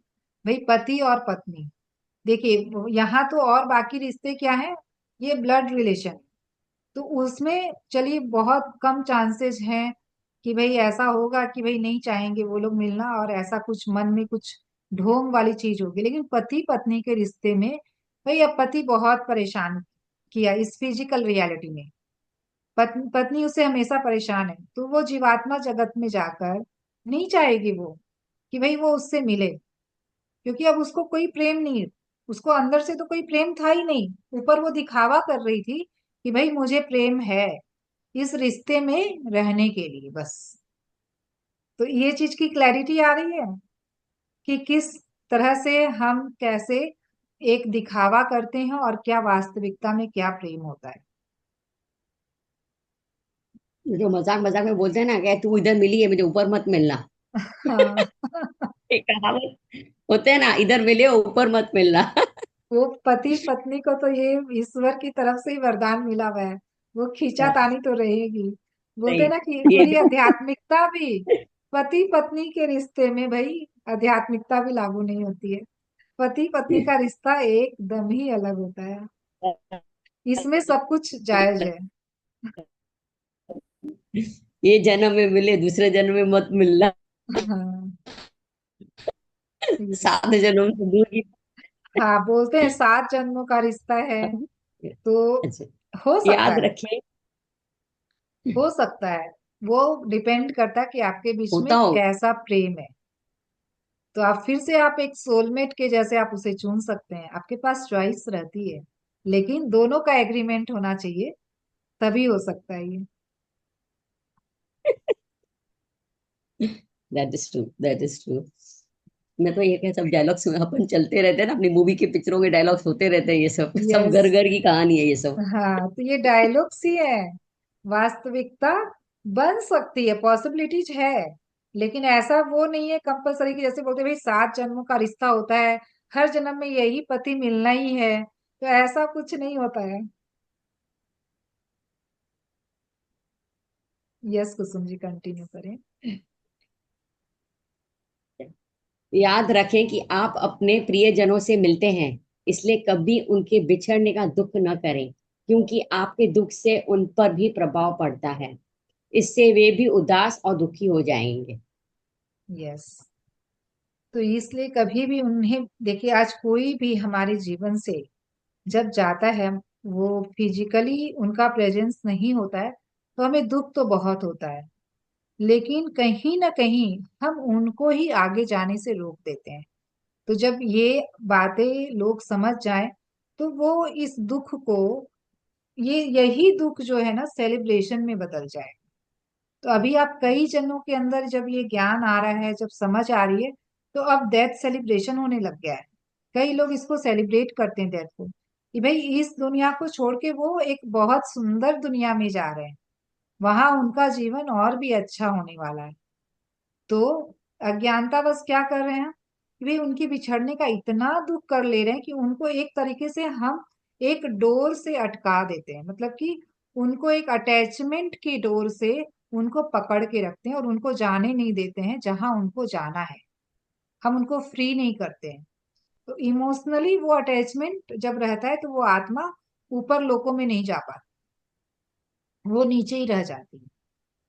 भाई पति और पत्नी। देखिए यहाँ तो और बाकी रिश्ते क्या है, ये ब्लड रिलेशन, तो उसमें चलिए बहुत कम चांसेस हैं कि भाई ऐसा होगा कि भाई नहीं चाहेंगे वो लोग मिलना और ऐसा कुछ मन में कुछ ढोंग वाली चीज होगी। लेकिन पति पत्नी के रिश्ते में भाई अब पति बहुत परेशान किया इस फिजिकल रियलिटी में, पत्नी उससे हमेशा परेशान है, तो वो जीवात्मा जगत में जाकर नहीं चाहेगी वो कि भाई वो उससे मिले, क्योंकि अब उसको कोई प्रेम नहीं, उसको अंदर से तो कोई प्रेम था ही नहीं। ऊपर वो दिखावा कर रही थी कि भाई मुझे प्रेम है इस रिश्ते में रहने के लिए बस। तो ये चीज की क्लैरिटी आ रही है कि किस तरह से हम कैसे एक दिखावा करते हैं और क्या वास्तविकता में क्या प्रेम होता है। जो मजाक मजाक में बोलते हैं ना, कि तू इधर मिली है मुझे ऊपर मत मिलना। हाँ। एक कहावत होते हैं ना, इधर मिले ऊपर मत मिलना। वो पति पत्नी को तो ये ईश्वर की तरफ से ही वरदान मिला हुआ है, वो खींचातानी तो रहेगी। बोलते हैं नहीं, ना कि ये थोड़ी जो आध्यात्मिकता भी पति पत्नी के रिश्ते में भाई आध्यात्मिकता भी लागू नहीं होती है। पति पत्नी का रिश्ता एकदम ही अलग होता है, इसमें सब कुछ जायज है। ये जन्म में मिले दूसरे जन्म में मत मिलना। हाँ। यस। 7 जन्म से दूर की। हाँ बोलते हैं 7 जन्मों का रिश्ता है, तो अच्छा, हो सकता याद है, रखें। हो सकता है। वो डिपेंड करता है कि आपके बीच में होता हो। कैसा प्रेम है। तो आप फिर से आप एक सोलमेट के जैसे आप उसे चुन सकते हैं, आपके पास चॉइस रहती है, लेकिन दोनों का एग्रीमेंट होना चाहिए, तभी हो सकता है ये। That is true, that is true. मैं तो ये कह, सब डायलॉग्स में अपन चलते रहते हैं ना, अपनी मूवी के पिक्चरों के डायलॉग्स होते रहते हैं, ये सब सब यस। घर घर की कहानी है ये सब। हाँ तो ये डायलॉग्स ही है, वास्तविकता बन सकती है, पॉसिबिलिटीज है, लेकिन ऐसा वो नहीं है कंपलसरी कि जैसे बोलते हैं भाई 7 जन्मों का रिश्ता होता है, हर जन्म में यही पति मिलना ही है, तो ऐसा कुछ नहीं होता है। यस कुसुम जी कंटिन्यू करें। याद रखें कि आप अपने प्रियजनों से मिलते हैं, इसलिए कभी उनके बिछड़ने का दुख न करें, क्योंकि आपके दुख से उन पर भी प्रभाव पड़ता है। इससे वे भी उदास और दुखी हो जाएंगे। यस। तो इसलिए कभी भी उन्हें देखिए, आज कोई भी हमारे जीवन से जब जाता है, वो फिजिकली उनका प्रेजेंस नहीं होता है, तो हमें दुख तो बहुत होता है, लेकिन कहीं ना कहीं हम उनको ही आगे जाने से रोक देते हैं। तो जब ये बातें लोग समझ जाएं, तो वो इस दुख को, ये यही दुख जो है ना सेलिब्रेशन में बदल जाए। तो अभी आप कई जनों के अंदर जब ये ज्ञान आ रहा है, जब समझ आ रही है, तो अब डेथ सेलिब्रेशन होने लग गया है। कई लोग इसको सेलिब्रेट करते हैं डेथ को, कि भाई इस दुनिया को छोड़ के वो एक बहुत सुंदर दुनिया में जा रहे हैं, वहां उनका जीवन और भी अच्छा होने वाला है। तो अज्ञानता बस क्या कर रहे हैं कि भाई उनकी बिछड़ने का इतना दुख कर ले रहे हैं कि उनको एक तरीके से हम एक डोर से अटका देते हैं, मतलब कि उनको एक अटैचमेंट की डोर से उनको पकड़ के रखते हैं और उनको जाने नहीं देते हैं जहां उनको जाना है। हम उनको फ्री नहीं करते हैं। तो इमोशनली वो अटैचमेंट जब रहता है तो वो आत्मा ऊपर लोकों में नहीं जा पाती, वो नीचे ही रह जाती है।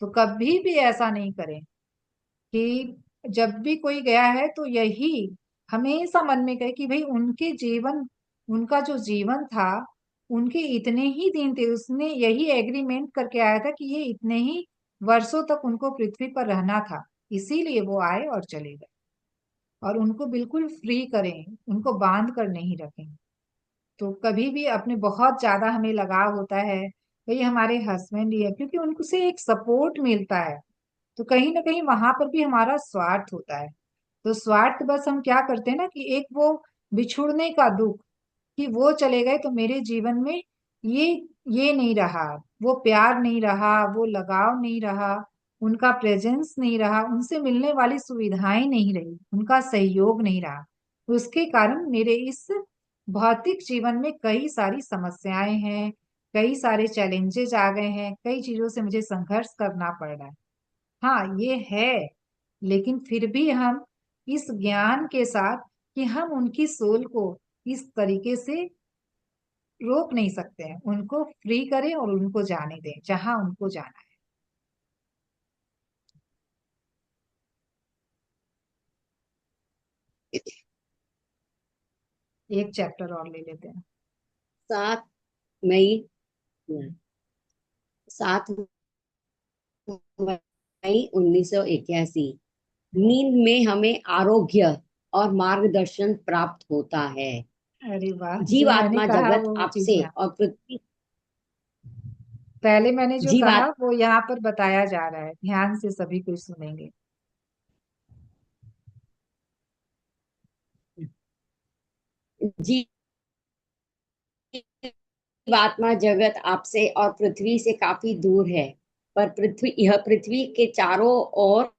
तो कभी भी ऐसा नहीं करें कि जब भी कोई गया है तो यही हमेशा मन में कहे कि भाई उनके जीवन, उनका जो जीवन था, उनके इतने ही दिन थे, उसने यही एग्रीमेंट करके आया था कि ये इतने ही वर्षों तक उनको पृथ्वी पर रहना था, इसीलिए वो आए और चले गए। और उनको बिल्कुल फ्री करें, उनको बांध कर नहीं रखें। तो कभी भी अपने बहुत ज्यादा हमें लगाव होता है, भाई हमारे हस्बैंड ही है, क्योंकि उनको से एक सपोर्ट मिलता है, तो कहीं ना कहीं वहां पर भी हमारा स्वार्थ होता है। तो स्वार्थ बस हम क्या करते हैं ना कि एक वो बिछुड़ने का दुख, कि वो चले गए तो मेरे जीवन में ये ये नहीं रहा, वो प्यार नहीं रहा, वो लगाव नहीं रहा, उनका प्रेजेंस नहीं रहा, उनसे मिलने वाली सुविधाएं नहीं रही, उनका सहयोग नहीं रहा। उसके कारण मेरे इस भौतिक जीवन में कई सारी समस्याएं हैं, कई सारे चैलेंजेस आ गए हैं, कई चीजों से मुझे संघर्ष करना पड़ रहा है। हाँ ये है, लेकिन फिर भी हम इस ज्ञान के साथ कि हम उनकी सोल को इस तरीके से रोक नहीं सकते हैं, उनको फ्री करें और उनको जाने दें जहां उनको जाना है। एक चैप्टर और ले लेते हैं। 7 मई, 7 मई 1981, नींद में हमें आरोग्य और मार्गदर्शन प्राप्त होता है। अरे वाह, जीव जो मैंने आत्मा कहा जगत वो चीज आपसे यहाँ, और पृथ्वी, पहले मैंने जो जीव कहा वो यहाँ पर बताया जा रहा है, ध्यान से सभी कुछ सुनेंगे। जीव आत्मा जगत आपसे और पृथ्वी से काफी दूर है, पर यह पृथ्वी के चारों ओर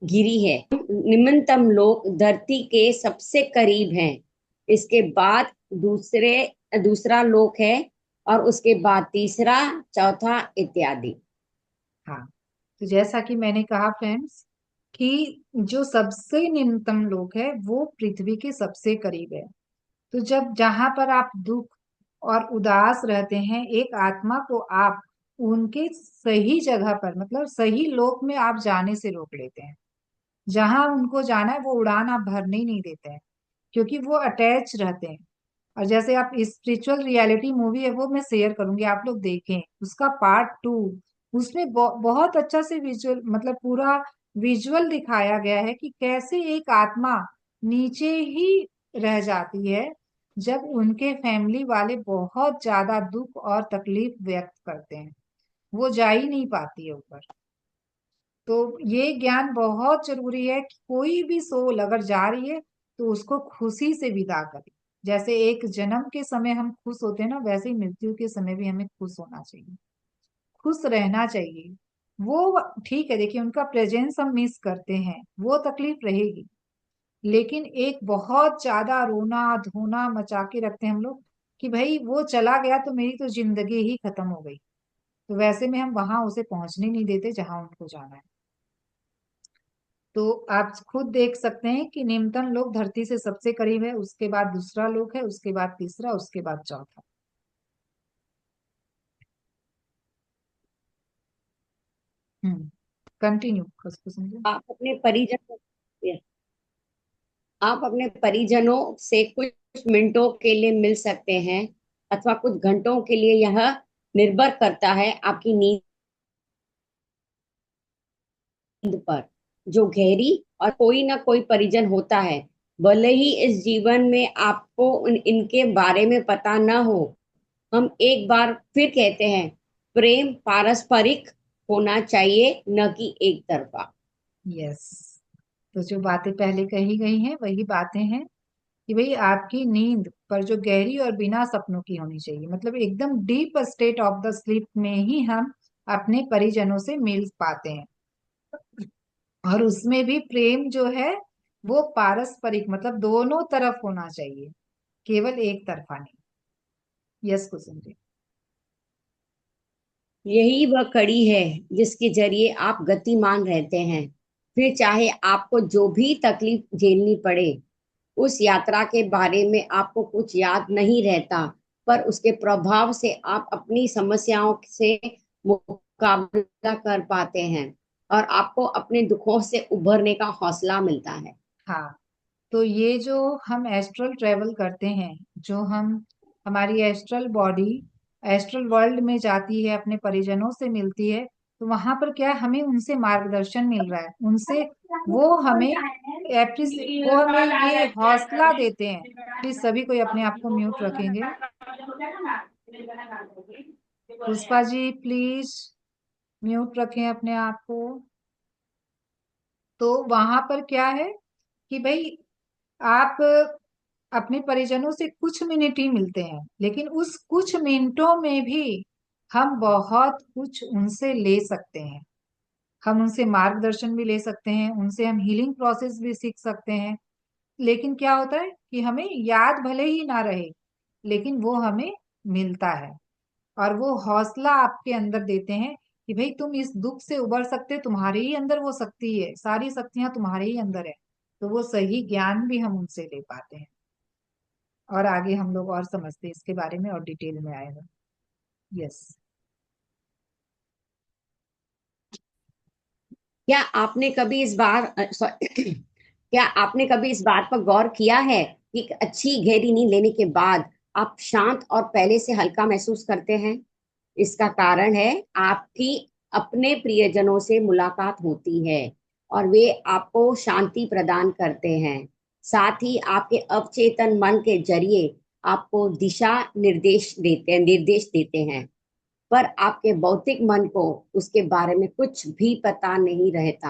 घिरी है। निम्नतम लोक धरती के सबसे करीब हैं, इसके बाद दूसरा लोक है, और उसके बाद तीसरा, चौथा इत्यादि। हाँ, तो जैसा कि मैंने कहा फ्रेंड्स, कि जो सबसे निम्नतम लोक है वो पृथ्वी के सबसे करीब है। तो जब जहां पर आप दुख और उदास रहते हैं, एक आत्मा को आप उनके सही जगह पर, मतलब सही लोक में आप जाने से रोक लेते हैं। जहां उनको जाना है वो उड़ान आप भरने ही नहीं देते हैं, क्योंकि वो अटैच रहते हैं। और जैसे आप स्पिरिचुअल रियलिटी मूवी है, वो मैं शेयर करूंगी, आप लोग देखें उसका पार्ट 2। उसमें बहुत अच्छा से विजुअल, मतलब पूरा विजुअल दिखाया गया है कि कैसे एक आत्मा नीचे ही रह जाती है जब उनके फैमिली वाले बहुत ज्यादा दुख और तकलीफ व्यक्त करते हैं, वो जा ही नहीं पाती है ऊपर। तो ये ज्ञान बहुत जरूरी है कि कोई भी सोल अगर जा रही है तो उसको खुशी से विदा करें। जैसे एक जन्म के समय हम खुश होते हैं ना, वैसे ही मृत्यु के समय भी हमें खुश होना चाहिए, खुश रहना चाहिए। वो ठीक है, देखिए उनका प्रेजेंस हम मिस करते हैं, वो तकलीफ रहेगी, लेकिन एक बहुत ज्यादा रोना धोना मचा के रखते हैं हम लोग कि भाई वो चला गया तो मेरी तो जिंदगी ही खत्म हो गई। तो वैसे में हम वहां उसे पहुंचने नहीं देते जहां उनको जाना है। तो आप खुद देख सकते हैं कि निम्नतम लोक धरती से सबसे करीब है, उसके बाद दूसरा लोक है, उसके बाद तीसरा, उसके बाद चौथा। कंटिन्यू उसको समझो। आप अपने परिजन आप अपने परिजनों से कुछ मिनटों के लिए मिल सकते हैं, अथवा कुछ घंटों के लिए। यह निर्भर करता है आपकी नींद पर, जो गहरी, और कोई ना कोई परिजन होता है, भले ही इस जीवन में आपको इनके बारे में पता न हो। हम एक बार फिर कहते हैं, प्रेम पारस्परिक होना चाहिए, न कि एक तरफा। यस, तो जो बातें पहले कही गई हैं वही बातें हैं कि भाई आपकी नींद पर जो गहरी और बिना सपनों की होनी चाहिए, मतलब एकदम deep state of the sleep में ही हम अपने परिजनों से मिल पाते हैं। और उसमें भी प्रेम जो है वो पारस्परिक, मतलब दोनों तरफ होना चाहिए, केवल एक तरफा नहीं। यस कुसुम जी। यही वह कड़ी है जिसके जरिए आप गतिमान रहते हैं, फिर चाहे आपको जो भी तकलीफ झेलनी पड़े। उस यात्रा के बारे में आपको कुछ याद नहीं रहता, पर उसके प्रभाव से आप अपनी समस्याओं से मुकाबला कर पाते हैं, और आपको अपने दुखों से उभरने का हौसला मिलता है। हाँ, तो ये जो हम एस्ट्रल ट्रेवल करते हैं, जो हम हमारी एस्ट्रल बॉडी एस्ट्रल वर्ल्ड में जाती है, अपने परिजनों से मिलती है, तो वहां पर क्या है, हमें उनसे मार्गदर्शन मिल रहा है, उनसे वो हमें वो हमें ये हौसला देते हैं। प्लीज सभी कोई अपने आप को म्यूट रखेंगे। पुष्पा जी प्लीज म्यूट रखें अपने आप को। तो वहां पर क्या है कि भाई आप अपने परिजनों से कुछ मिनट ही मिलते हैं, लेकिन उस कुछ मिनटों में भी हम बहुत कुछ उनसे ले सकते हैं। हम उनसे मार्गदर्शन भी ले सकते हैं, उनसे हम हीलिंग प्रोसेस भी सीख सकते हैं। लेकिन क्या होता है कि हमें याद भले ही ना रहे, लेकिन वो हमें मिलता है और वो हौसला आपके अंदर देते हैं कि भाई तुम इस दुख से उबर सकते, तुम्हारे ही अंदर वो शक्ति है, सारी शक्तियां तुम्हारे ही अंदर है। तो वो सही ज्ञान भी हम उनसे ले पाते हैं। और आगे हम लोग और समझते हैं इसके बारे में और डिटेल में आएगा। यस। क्या आपने कभी इस बार क्या आपने कभी इस बात पर गौर किया है कि एक अच्छी गहरी नींद लेने के बाद आप शांत और पहले से हल्का महसूस करते हैं? इसका कारण है आपकी अपने प्रियजनों से मुलाकात होती है और वे आपको शांति प्रदान करते हैं। साथ ही आपके अवचेतन मन के जरिए आपको दिशा निर्देश देते हैं, पर आपके भौतिक मन को उसके बारे में कुछ भी पता नहीं रहता।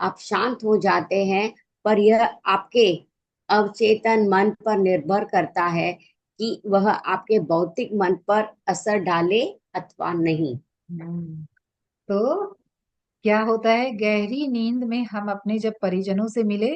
आप शांत हो जाते हैं, पर यह आपके अवचेतन मन पर निर्भर करता है कि वह आपके भौतिक मन पर असर डाले अथवा नहीं। तो क्या होता है, गहरी नींद में हम अपने जब परिजनों से मिले,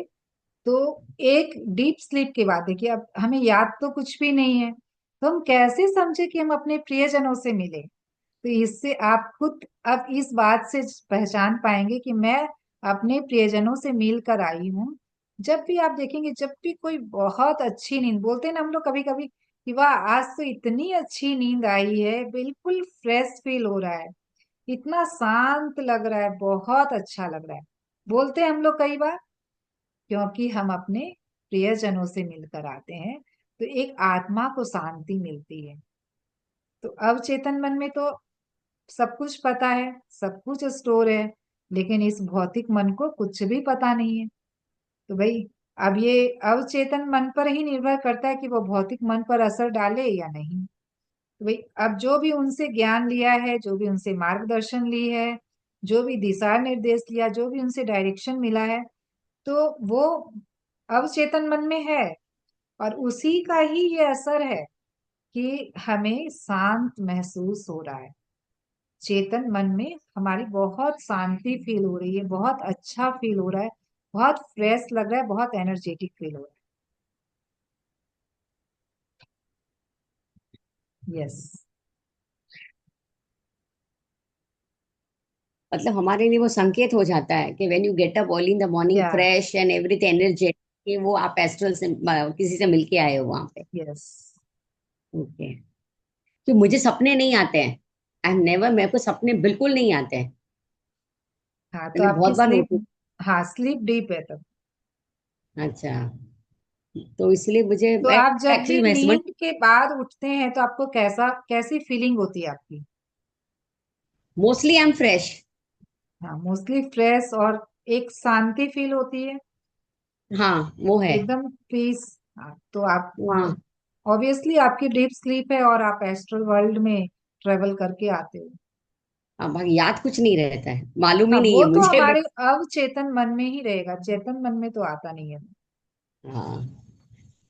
तो एक डीप स्लीप के बाद देखिए, अब हमें याद तो कुछ भी नहीं है, तो हम कैसे समझे कि हम अपने प्रियजनों से मिले। तो इससे आप खुद अब इस बात से पहचान पाएंगे कि मैं अपने प्रियजनों से मिल कर आई हूँ। जब भी आप देखेंगे, जब भी कोई बहुत अच्छी नींद, बोलते हैं ना हम लोग कभी कभी कि वाह आज तो इतनी अच्छी नींद आई है, बिल्कुल फ्रेश फील हो रहा है, इतना शांत लग रहा है, बहुत अच्छा लग रहा है, बोलते हैं हम लोग कई बार, क्योंकि हम अपने प्रियजनों से मिलकर आते हैं। तो एक आत्मा को शांति मिलती है। तो अवचेतन मन में तो सब कुछ पता है, सब कुछ स्टोर है, लेकिन इस भौतिक मन को कुछ भी पता नहीं है। तो भाई अब ये अवचेतन मन पर ही निर्भर करता है कि वो भौतिक मन पर असर डाले या नहीं। तो भाई अब जो भी उनसे ज्ञान लिया है, जो भी उनसे मार्गदर्शन ली है, जो भी दिशा निर्देश लिया, जो भी उनसे डायरेक्शन मिला है, तो वो अवचेतन मन में है और उसी का ही ये असर है कि हमें शांत महसूस हो रहा है। चेतन मन में हमारी बहुत शांति फील हो रही है, बहुत अच्छा फील हो रहा है, बहुत फ्रेश लग रहा है, बहुत एनर्जेटिक फील हो रहा है। यस। मतलब हमारे लिए वो संकेत हो जाता है कि when you get up early in the morning या। फ्रेश एंड एवरीथिंग एनर्जेटिक, वो आप एस्ट्रल से किसी से मिलके आए हो वहां पे। यस। ओके। कि मुझे सपने नहीं आते हैं। आई नेवर, मेरे को सपने बिल्कुल नहीं आते हैं। हाँ तो मैंने आपकी बहुत बार स्लीप, नोटिस। हाँ स्लीप डीप है तब। अच्छा। तो इसलिए मुझे तो आप जब भी एक्चुअली मैं समझ। नींद के बाद उठते हैं तो आपको कैसी फीलिंग होती है आपकी? Mostly I am fresh. हाँ मोस्टली फ्रेश और एक शांति फील होती है, हाँ वो है। एकदम पीस। हाँ तो आप हाँ। ऑब्वियसली आपकी डीप स्लीप है और आप एस्ट्रल वर्ल्ड में ट्रेवल करके आते हो। हाँ भाई, याद कुछ नहीं रहता है, मालूम हाँ ही नहीं वो है तो मुझे हमारे अवचेतन मन में ही रहेगा, चेतन मन में तो आता नहीं है। हाँ।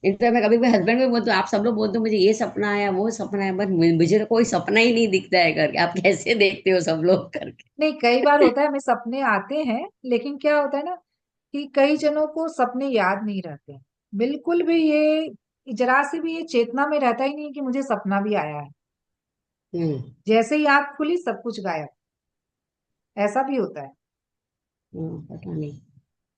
इनफैक्ट मैं कभी कभी हस्बैंड भी बोलती हूँ, आप सब लोग बोलते हो मुझे ये सपना आया वो सपना है, बट मुझे तो कोई सपना ही नहीं दिखता है करके। आप कैसे देखते हो सब लोग करके? नहीं कई बार होता है हमें सपने आते हैं, लेकिन क्या होता है ना कि कई जनों को सपने याद नहीं रहते हैं। बिल्कुल भी ये जरा से भी ये चेतना में रहता ही नहीं कि मुझे सपना भी आया है, हम्म। जैसे ही आंख खुली सब कुछ गायब, ऐसा भी होता है। पता नहीं।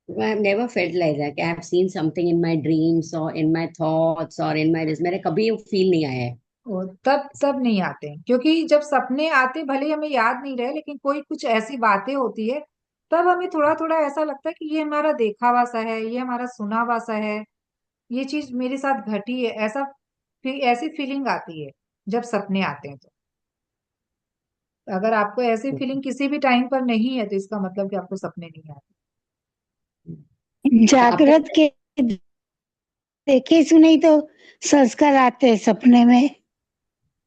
I have never felt like that. I have seen something in my dreams or in my thoughts or in my this. मेरे कभी फील नहीं आया है। और तब नहीं आते हैं, क्योंकि जब सपने आते भले ही हमें याद नहीं रहे, लेकिन कोई कुछ ऐसी बातें होती है तब हमें थोड़ा थोड़ा ऐसा लगता है कि ये हमारा देखा हुआ सा है, ये हमारा सुना हुआ सा है, ये चीज मेरे साथ घटी है, ऐसा ऐसी फीलिंग आती है जब सपने आते हैं। तो अगर आपको ऐसी फीलिंग किसी भी टाइम पर नहीं है तो इसका मतलब कि आपको सपने नहीं आते। तो अब जागृत तक के देखे सुने ही तो संस्कार आते हैं सपने में।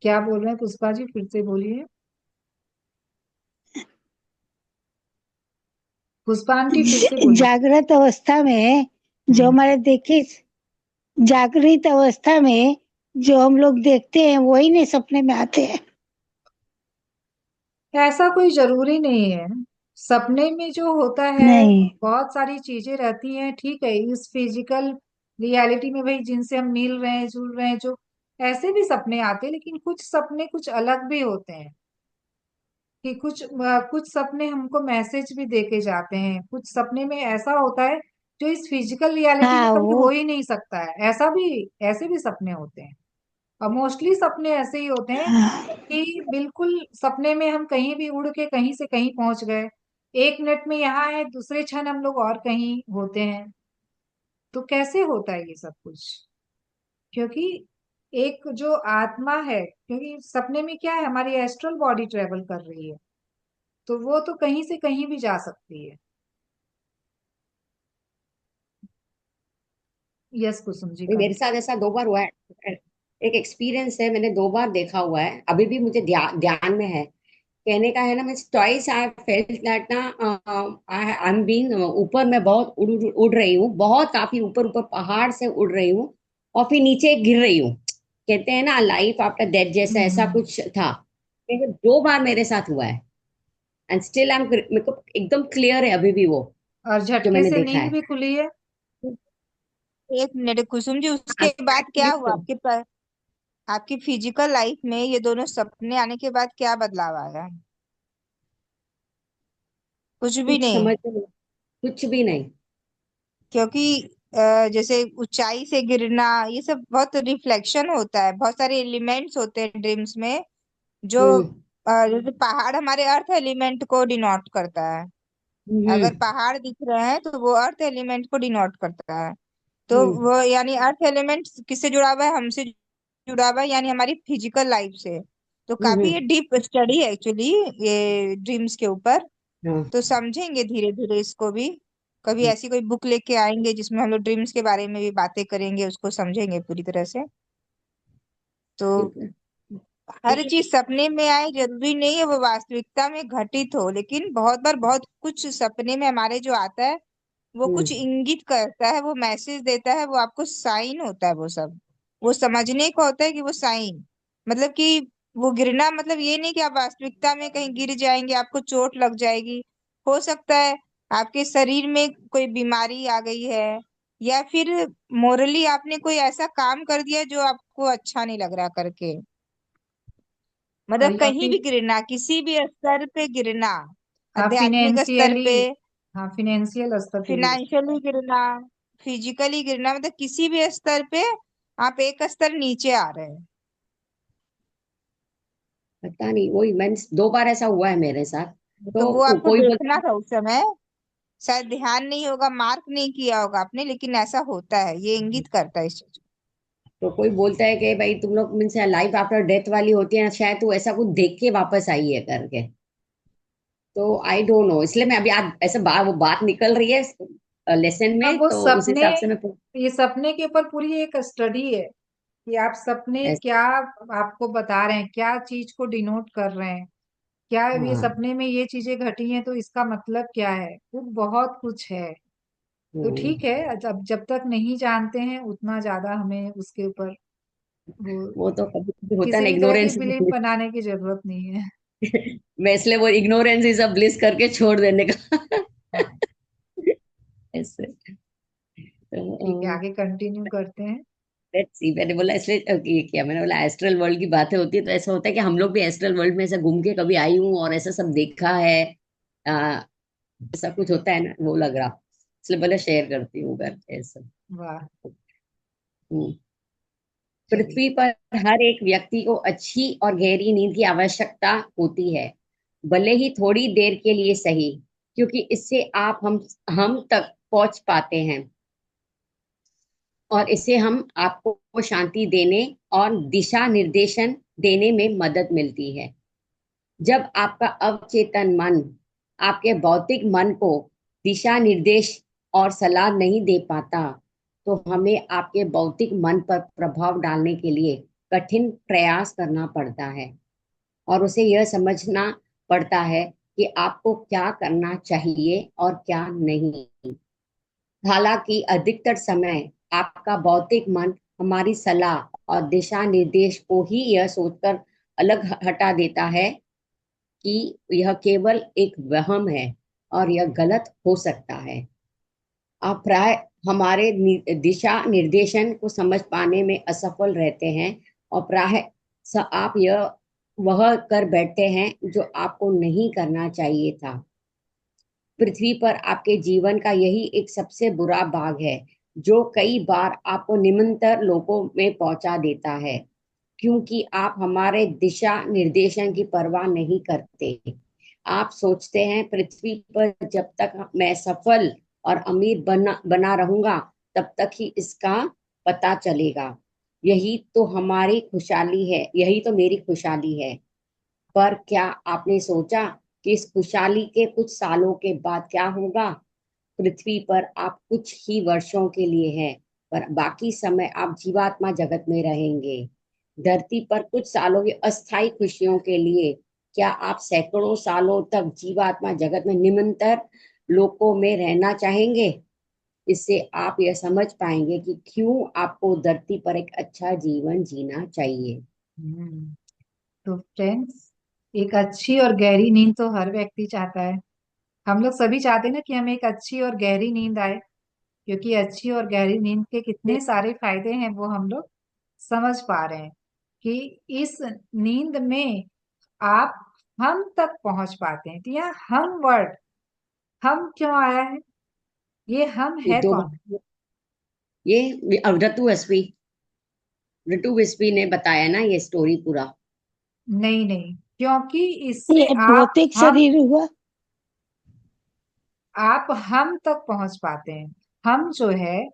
क्या बोल रहे हैं पुष्पा जी, फिर से बोलिए। पुष्पा आंटी फिर से बोलिए। जागृत अवस्था में जो हम्म। हमारे देखे, जागृत अवस्था में जो हम लोग देखते हैं वही नहीं सपने में आते हैं। ऐसा कोई जरूरी नहीं है। सपने में जो होता है नहीं। बहुत सारी चीजें रहती हैं, ठीक है, इस फिजिकल रियलिटी में भाई जिनसे हम मिल रहे हैं जुल रहे हैं, जो ऐसे भी सपने आते हैं, लेकिन कुछ सपने कुछ अलग भी होते हैं। कि कुछ सपने हमको मैसेज भी देके जाते हैं, कुछ सपने में ऐसा होता है जो इस फिजिकल रियलिटी में हाँ कभी वो। हो ही नहीं सकता है, ऐसे भी सपने होते हैं। और मोस्टली सपने ऐसे ही होते हैं हाँ, कि बिल्कुल सपने में हम कहीं भी उड़ के कहीं से कहीं पहुंच गए, 1 मिनट में यहाँ है, दूसरे क्षण हम लोग और कहीं होते हैं। तो कैसे होता है ये सब कुछ? क्योंकि एक जो आत्मा है, क्योंकि सपने में क्या है, हमारी एस्ट्रल बॉडी ट्रेवल कर रही है, तो वो तो कहीं से कहीं भी जा सकती है। यस कुसुम जी, मेरे कहें। साथ ऐसा 2 बार हुआ है। एक एक्सपीरियंस है, मैंने 2 बार देखा हुआ है, अभी भी मुझे ध्यान में है। कहने का है ना, मैं ट्वाइस आई फेल्ट दैट ना, आई एम बीइंग ऊपर, मैं बहुत उड़ रही हूँ, बहुत काफी ऊपर ऊपर पहाड़ से उड़ रही हूँ, और फिर नीचे गिर रही हूँ। कहते हैं ना लाइफ आफ्टर डेथ जैसा, ऐसा हम्म। कुछ था। ये 2 बार मेरे साथ हुआ है, एंड स्टिल आई एम, मेरे को एकदम क्लियर है अभी भी वो, और जो झटके मैंने से देखा नींद है। भी खुली है? 1 मिनट कुसुम जी, उसके बाद क्या एक्चुअली हुआ आपकी फिजिकल लाइफ में ये दोनों सपने आने के बाद क्या बदलाव आया? कुछ भी कुछ नहीं? समझ में नहीं, कुछ भी नहीं। क्योंकि जैसे ऊंचाई से गिरना, ये सब बहुत रिफ्लेक्शन होता है, बहुत सारे एलिमेंट्स होते हैं ड्रीम्स में। जो हम्म। जैसे पहाड़ हमारे अर्थ एलिमेंट को डिनोट करता है। अगर हम्म। पहाड़ दिख रहे हैं तो वो अर्थ एलिमेंट को डिनोट करता है। तो हम्म। वो यानी अर्थ एलिमेंट किससे जुड़ा हुआ है? हमसे जुड़ा हुआ है, यानी हमारी फिजिकल लाइफ से। तो काफी हम्म। ये डीप स्टडी है एक्चुअली, ये ड्रीम्स के ऊपर। हाँ। तो समझेंगे धीरे धीरे इसको भी। कभी ऐसी कोई बुक लेके आएंगे जिसमें हम लोग ड्रीम्स के बारे में भी बातें करेंगे, उसको समझेंगे पूरी तरह से। तो ठीक है। हर ठीक है। चीज सपने में आए जरूरी नहीं है वो वास्तविकता में घटित हो, लेकिन बहुत बार बहुत कुछ सपने में हमारे जो आता है वो कुछ हम्म। इंगित करता है, वो मैसेज देता है, वो आपको साइन होता है वो सब। वो समझने का होता है कि वो साइन, मतलब कि वो गिरना मतलब ये नहीं कि आप वास्तविकता में कहीं गिर जाएंगे, आपको चोट लग जाएगी। हो सकता है आपके शरीर में कोई बीमारी आ गई है, या फिर मोरली आपने कोई ऐसा काम कर दिया जो आपको अच्छा नहीं लग रहा करके। और मतलब या कहीं फिर भी गिरना, किसी भी स्तर पे गिरना, हाँ आध्यात्मिक स्तर फिनेंशियली, पे, हाँ फिनेंशियल स्तर पे भी हो सकता फिनेंशियली गिरना, फिजिकली गिरना, मतलब किसी भी स्तर पे आप एक स्तर नीचे आ रहे हैं। पता नहीं, वही मैं 2 बार ऐसा हुआ है मेरे साथ। तो तो वो आपको कोई बोलता देखना है, था उस समय, शायद ध्यान नहीं होगा, मार्क नहीं किया होगा आपने, लेकिन ऐसा होता है, ये इंगित करता है इस चीज को। तो कोई बोलता है कि भाई तुम लोग मीन्स लाइफ आफ्टर डेथ वाली होती है ना, शायद तू ऐसा कुछ देख के वापस आई है करके। तो आई डोंट नो, इसलिए मैं अभी आज ऐसे वो बात निकल रही है लेसन अब में, वो तो उस सपने, हिसाब से मैं ये सपने के ऊपर पूरी एक स्टडी है कि आप सपने ऐसे। क्या आपको बता रहे हैं, क्या चीज को डिनोट कर रहे हैं, क्या ये हाँ। सपने में ये चीजें घटी हैं तो इसका मतलब क्या है, वो बहुत कुछ है। तो हम्म। ठीक है, जब जब तक नहीं जानते हैं उतना ज्यादा हमें उसके ऊपर वो वो तो कभी कभी होता है किसी ना, भी तरह की इग्नोरेंस। बिलीफ बनाने की जरूरत नहीं है। मैं इसलिए वो इग्नोरेंस इज अ ब्लिस करके छोड़ देने का। हाँ, ऐसे। ठीक है, तो आगे कंटिन्यू करते हैं। लेट्स सी, मैंने बोला इसलिए ये किया, मैंने बोला एस्ट्रल वर्ल्ड की बातें होती है तो ऐसा होता है कि हम लोग भी एस्ट्रल वर्ल्ड में ऐसा घूम के कभी आई हूँ और ऐसा सब देखा है। आ, ऐसा कुछ होता है ना, वो लग रहा, इसलिए बोला शेयर करती हूँ करके ऐसा। वाह। हम्म। चलिए। पृथ्वी पर हर एक व्यक्ति को अच्छी और गहरी नींद की आवश्यकता होती है, भले ही थोड़ी देर के लिए सही। क्योंकि इससे आप हम तक पहुंच पाते हैं, और इससे हम आपको शांति देने और दिशा निर्देशन देने में मदद मिलती है। जब आपका अवचेतन मन आपके भौतिक मन को दिशा निर्देश और सलाह नहीं दे पाता, तो हमें आपके भौतिक मन पर प्रभाव डालने के लिए कठिन प्रयास करना पड़ता है, और उसे यह समझना पड़ता है कि आपको क्या करना चाहिए और क्या नहीं। हालांकि अधिकतर समय आपका भौतिक मन हमारी सलाह और दिशा निर्देश को ही यह सोचकर अलग हटा देता है कि यह केवल एक वहम है और यह गलत हो सकता है। आप प्राय हमारे दिशा निर्देशन को समझ पाने में असफल रहते हैं, और प्राय आप यह वह कर बैठते हैं जो आपको नहीं करना चाहिए था। पृथ्वी पर आपके जीवन का यही एक सबसे बुरा भाग है, जो कई बार आपको निमंत्रण लोगों में पहुंचा देता है, क्योंकि आप हमारे दिशा निर्देशन की परवाह नहीं करते। आप सोचते हैं पृथ्वी पर जब तक मैं सफल और अमीर बना रहूंगा, तब तक ही इसका पता चलेगा। यही तो हमारी खुशहाली है, यही तो मेरी खुशहाली है। पर क्या आपने सोचा कि इस खुशहाली के कुछ सालों के बाद क्या होगा? पृथ्वी पर आप कुछ ही वर्षों के लिए हैं, पर बाकी समय आप जीवात्मा जगत में रहेंगे। धरती पर कुछ सालों की अस्थायी खुशियों के लिए क्या आप सैकड़ों सालों तक जीवात्मा जगत में निरंतर लोकों में रहना चाहेंगे? इससे आप यह समझ पाएंगे कि क्यों आपको धरती पर एक अच्छा जीवन जीना चाहिए। हम्म, तो फ्रेंड्स, एक अच्छी और गहरी नींद तो हर व्यक्ति चाहता है। हम लोग सभी चाहते हैं ना कि हमें एक अच्छी और गहरी नींद आए, क्योंकि अच्छी और गहरी नींद के कितने सारे फायदे हैं वो हम लोग समझ पा रहे हैं कि इस नींद में आप हम तक पहुंच पाते हैं। तो यहाँ हम वर्ड, हम क्यों आया है? ये हम ये है दो कौन? ये ऋतु विस्पी ने बताया ना ये स्टोरी पूरा। नहीं नहीं, क्योंकि इससे ये भौतिक शरीर हुआ। आप हम तक पहुंच पाते हैं। हम जो है,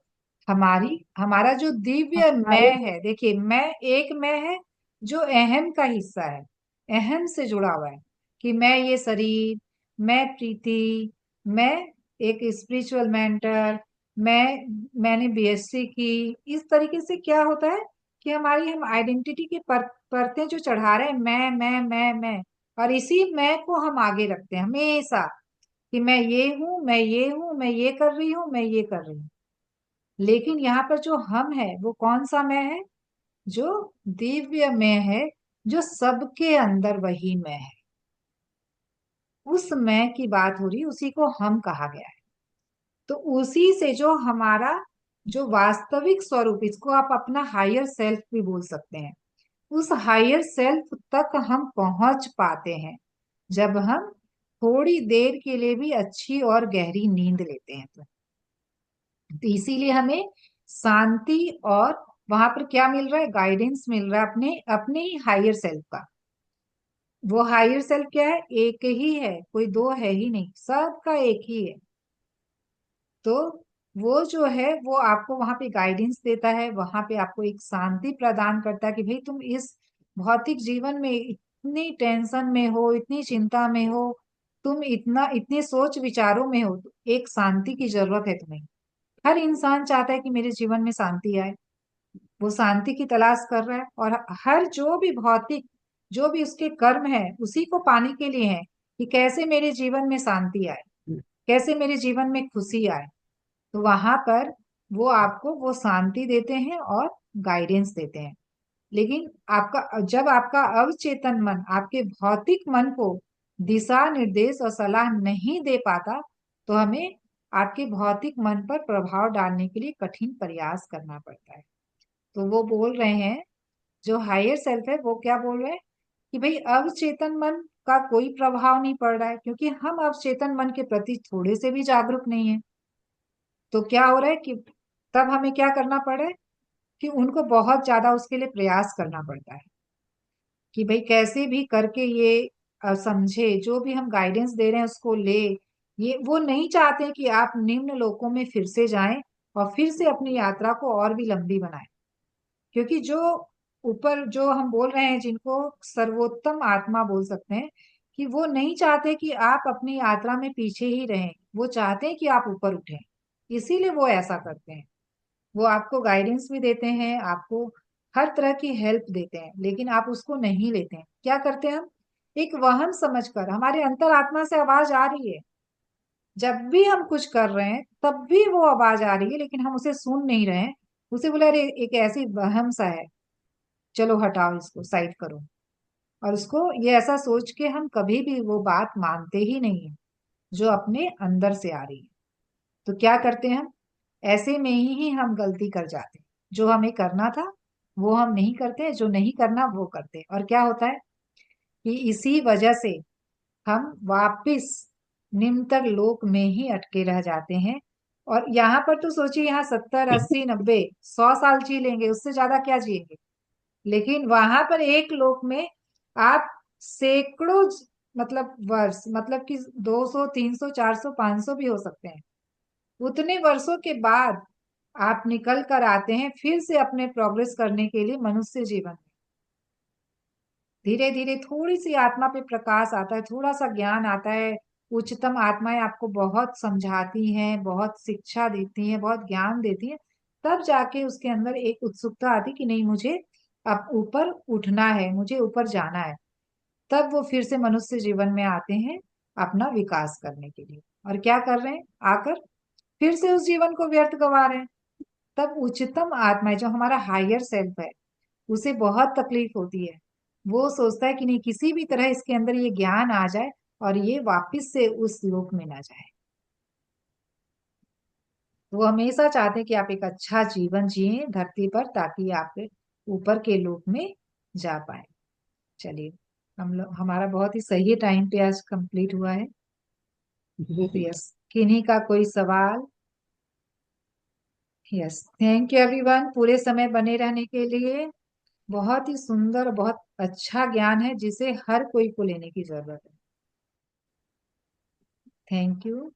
हमारा जो दिव्य मैं हमारे है, देखिए मैं, एक मैं है जो अहम का हिस्सा है, अहम से जुड़ा हुआ है कि मैं ये शरीर, मैं प्रीति, मैं एक स्पिरिचुअल मेंटर, मैंने बीएससी की। इस तरीके से क्या होता है कि हम आइडेंटिटी की परतें जो चढ़ा रहे हैं, मैं, और इसी मैं को हम आगे रखते हैं हमेशा कि मैं ये हूं, मैं ये हूं, मैं ये कर रही हूं, मैं ये कर रही हूँ। लेकिन यहाँ पर जो हम है वो कौन सा मैं है? जो दिव्य मैं है, जो सबके अंदर वही मैं है। उस मैं की बात हो रही, उसी को हम कहा गया है। तो उसी से जो हमारा जो वास्तविक स्वरूप, इसको आप अपना हायर सेल्फ भी बोल सकते हैं, उस हायर सेल्फ तक हम पहुंच पाते हैं जब हम थोड़ी देर के लिए भी अच्छी और गहरी नींद लेते हैं। तो इसीलिए हमें शांति, और वहां पर क्या मिल रहा है? गाइडेंस मिल रहा है अपने अपने ही हायर सेल्फ का। वो हायर सेल्फ क्या है? एक ही है, कोई दो है ही नहीं, सबका एक ही है। तो वो जो है वो आपको वहां पे गाइडेंस देता है, वहां पे आपको एक शांति प्रदान करता है कि भाई तुम इस भौतिक जीवन में इतनी टेंशन में हो, इतनी चिंता में हो, तुम इतने सोच विचारों में हो, तो एक शांति की जरूरत है तुम्हें। हर इंसान चाहता है कि मेरे जीवन में शांति आए, वो शांति की तलाश कर रहा है। और हर जो भी भौतिक, जो भी उसके कर्म है, उसी को पाने के लिए है कि कैसे मेरे जीवन में शांति आए, कैसे मेरे जीवन में खुशी आए। तो वहां पर वो आपको वो शांति देते हैं और गाइडेंस देते हैं। लेकिन आपका, जब आपका अवचेतन मन आपके भौतिक मन को दिशा निर्देश और सलाह नहीं दे पाता, तो हमें आपके भौतिक मन पर प्रभाव डालने के लिए कठिन प्रयास करना पड़ता है। तो वो बोल रहे हैं, जो हायर सेल्फ है वो क्या बोल रहे हैं कि भाई अवचेतन मन का कोई प्रभाव नहीं पड़ रहा है, क्योंकि हम अवचेतन मन के प्रति थोड़े से भी जागरूक नहीं है। तो क्या हो रहा है कि तब हमें क्या करना पड़ रहा है कि उनको बहुत ज्यादा उसके लिए प्रयास करना पड़ता है कि भाई कैसे भी करके ये समझे, जो भी हम गाइडेंस दे रहे हैं उसको ले, ये वो नहीं चाहते कि आप निम्न लोकों में फिर से जाएं और फिर से अपनी यात्रा को और भी लंबी बनाएं। क्योंकि जो ऊपर जो हम बोल रहे हैं, जिनको सर्वोत्तम आत्मा बोल सकते हैं, कि वो नहीं चाहते कि आप अपनी यात्रा में पीछे ही रहें, वो चाहते हैं कि आप ऊपर उठें। इसीलिए वो ऐसा करते हैं। वो आपको गाइडेंस भी देते हैं, आपको हर तरह की हेल्प देते हैं, लेकिन आप उसको नहीं लेते हैं। क्या करते हैं हम? एक वहम समझकर, हमारे अंतरात्मा से आवाज आ रही है, जब भी हम कुछ कर रहे हैं तब भी वो आवाज आ रही है, लेकिन हम उसे सुन नहीं रहे हैं। उसे बोला, अरे एक ऐसी वहम सा है, चलो हटाओ इसको, साइड करो। और उसको ये ऐसा सोच के हम कभी भी वो बात मानते ही नहीं है जो अपने अंदर से आ रही है। तो क्या करते हैं हम? ऐसे में ही हम गलती कर जाते हैं। जो हमें करना था वो हम नहीं करते, जो नहीं करना वो करते हैं। और क्या होता है कि इसी वजह से हम वापिस निम्नतर लोक में ही अटके रह जाते हैं। और यहाँ पर तो सोचिए, यहाँ 70 80 90 100 साल जी लेंगे, उससे ज्यादा क्या जिएंगे। लेकिन वहां पर एक लोक में आप सैकड़ों मतलब वर्ष, मतलब कि 200 300 400 500 भी हो सकते हैं। उतने वर्षों के बाद आप निकल कर आते हैं फिर से अपने प्रोग्रेस करने के लिए मनुष्य जीवन में। धीरे धीरे थोड़ी सी आत्मा पे प्रकाश आता है, थोड़ा सा ज्ञान आता है। उच्चतम आत्माएं आपको बहुत समझाती हैं, बहुत शिक्षा देती हैं, बहुत ज्ञान देती हैं। तब जाके उसके अंदर एक उत्सुकता आती कि नहीं, मुझे अब ऊपर उठना है, मुझे ऊपर जाना है। तब वो फिर से मनुष्य जीवन में आते हैं अपना विकास करने के लिए। और क्या कर रहे हैं? आकर फिर से उस जीवन को व्यर्थ गवा रहे हैं। तब उच्चतम आत्मा जो हमारा हायर सेल्फ है, उसे बहुत तकलीफ होती है। वो सोचता है कि नहीं, किसी भी तरह इसके अंदर ये ज्ञान आ जाए और ये वापस से उस लोक में ना जाए। वो हमेशा चाहते हैं कि आप एक अच्छा जीवन जिए धरती पर, ताकि आप ऊपर के लोक में जा पाए। चलिए, हम लोग, हमारा बहुत ही सही टाइम पे आज कंप्लीट हुआ है। तो यस, किन्हीं का कोई सवाल? यस, थैंक यू एवरीवन पूरे समय बने रहने के लिए। बहुत ही सुंदर, बहुत अच्छा ज्ञान है जिसे हर कोई को लेने की जरूरत है। Thank you.